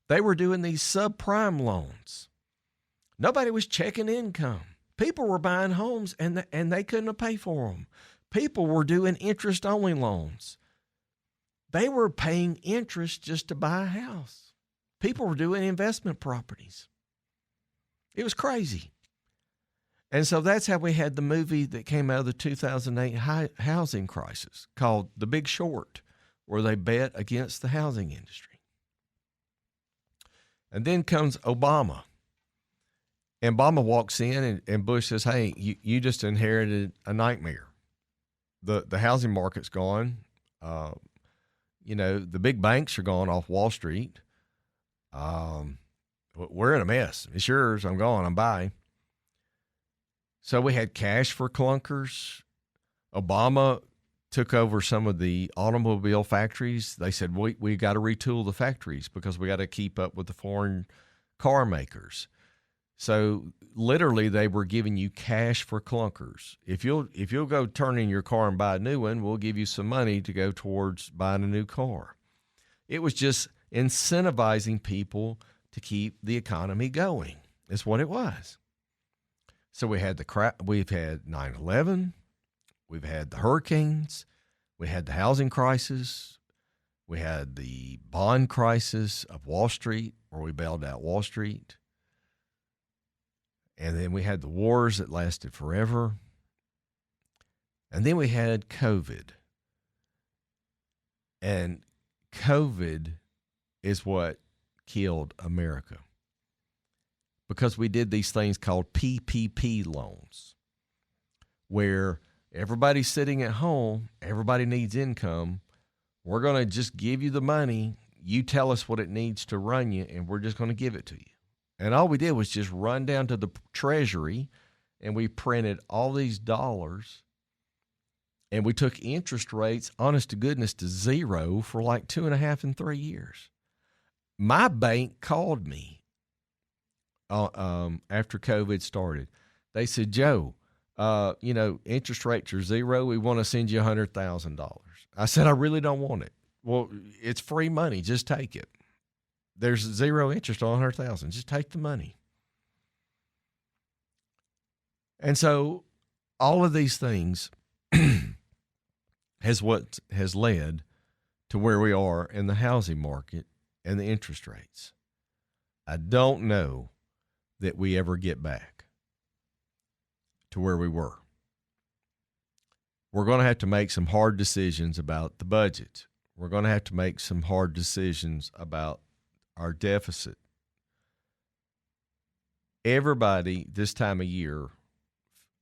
They were doing these subprime loans. Nobody was checking income. People were buying homes and they couldn't pay for them. People were doing interest-only loans. They were paying interest just to buy a house. People were doing investment properties. It was crazy. And so that's how we had the movie that came out of the 2008 housing crisis called The Big Short, where they bet against the housing industry. And then comes Obama. And Obama walks in and Bush says, hey, you just inherited a nightmare. The housing market's gone. The big banks are gone off Wall Street. We're in a mess. It's yours. I'm gone. I'm buying. So we had cash for clunkers. Obama took over some of the automobile factories. They said, we got to retool the factories because we got to keep up with the foreign car makers. So literally they were giving you cash for clunkers. If you'll go turn in your car and buy a new one, we'll give you some money to go towards buying a new car. It was just incentivizing people to keep the economy going. That's what it was. So we've had 9/11, we've had the hurricanes, we had the housing crisis, we had the bond crisis of Wall Street, where we bailed out Wall Street. And then we had the wars that lasted forever. And then we had COVID. And COVID is what killed America. Because we did these things called PPP loans, where everybody's sitting at home, everybody needs income. We're going to just give you the money. You tell us what it needs to run you, and we're just going to give it to you. And all we did was just run down to the Treasury, and we printed all these dollars, and we took interest rates, honest to goodness, to zero for like 2.5 and 3 years. My bank called me after COVID started. They said, Joe, interest rates are zero. We want to send you $100,000. I said, I really don't want it. Well, it's free money. Just take it. There's zero interest on $100,000. Just take the money. And so all of these things has led to where we are in the housing market and the interest rates. I don't know that we ever get back to where we were. We're going to have to make some hard decisions about the budget. We're going to have to make some hard decisions about our deficit. Everybody this time of year,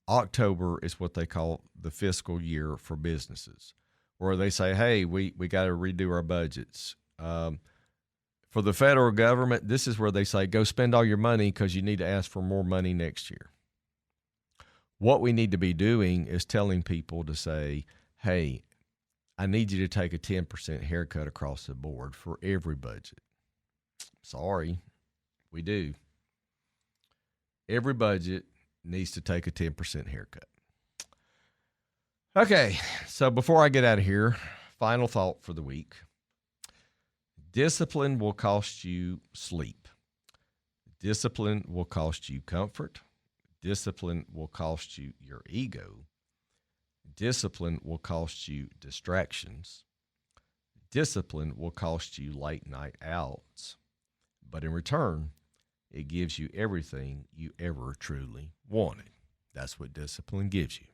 October is what they call the fiscal year for businesses, where they say, hey, we got to redo our budgets. For the federal government, this is where they say, go spend all your money because you need to ask for more money next year. What we need to be doing is telling people to say, hey, I need you to take a 10% haircut across the board for every budget. Sorry, we do. Every budget needs to take a 10% haircut. Okay, so before I get out of here, final thought for the week. Discipline will cost you sleep. Discipline will cost you comfort. Discipline will cost you your ego. Discipline will cost you distractions. Discipline will cost you late night outs. But in return, it gives you everything you ever truly wanted. That's what discipline gives you.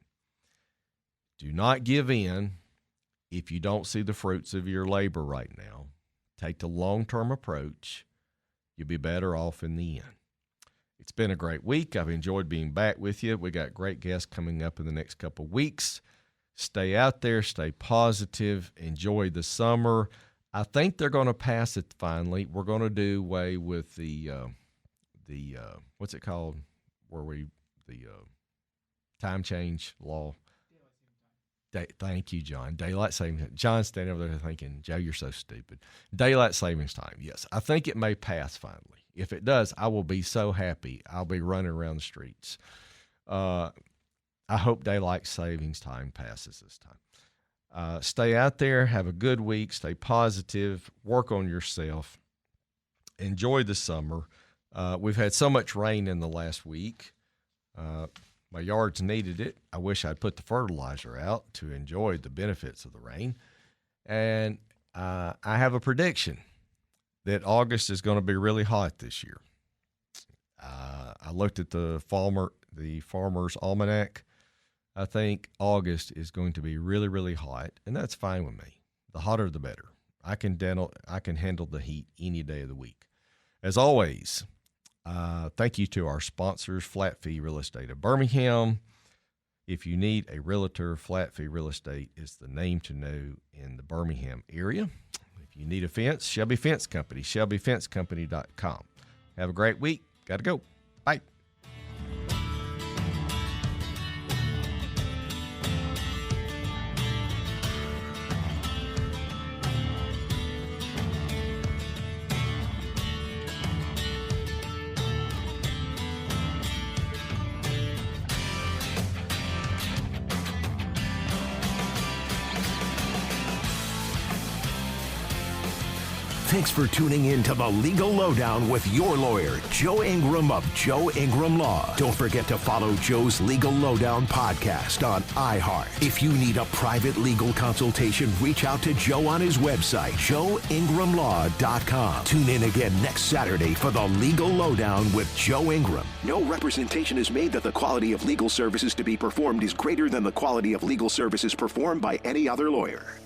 Do not give in if you don't see the fruits of your labor right now. Take the long-term approach. You'll be better off in the end. It's been a great week. I've enjoyed being back with you. We got great guests coming up in the next couple of weeks. Stay out there. Stay positive. Enjoy the summer. I think they're going to pass it finally. We're going to do away with the what's it called? Time change law. Thank you, John. Daylight savings. John's standing over there thinking, Joe, you're so stupid. Daylight savings time. Yes, I think it may pass finally. If it does, I will be so happy. I'll be running around the streets. I hope daylight savings time passes this time. Stay out there. Have a good week. Stay positive. Work on yourself. Enjoy the summer. We've had so much rain in the last week. My yard's needed it. I wish I'd put the fertilizer out to enjoy the benefits of the rain. And I have a prediction that August is going to be really hot this year. I looked at the Farmer's Almanac. I think August is going to be really, really hot, and that's fine with me. The hotter, the better. I can handle the heat any day of the week. As always, thank you to our sponsors, Flat Fee Real Estate of Birmingham. If you need a realtor, Flat Fee Real Estate is the name to know in the Birmingham area. If you need a fence, Shelby Fence Company, shelbyfencecompany.com. Have a great week. Got to go. Bye. Thanks for tuning in to the Legal Lowdown with your lawyer, Joe Ingram of Joe Ingram Law. Don't forget to follow Joe's Legal Lowdown podcast on iHeart. If you need a private legal consultation, reach out to Joe on his website, joeingramlaw.com. Tune in again next Saturday for the Legal Lowdown with Joe Ingram. No representation is made that the quality of legal services to be performed is greater than the quality of legal services performed by any other lawyer.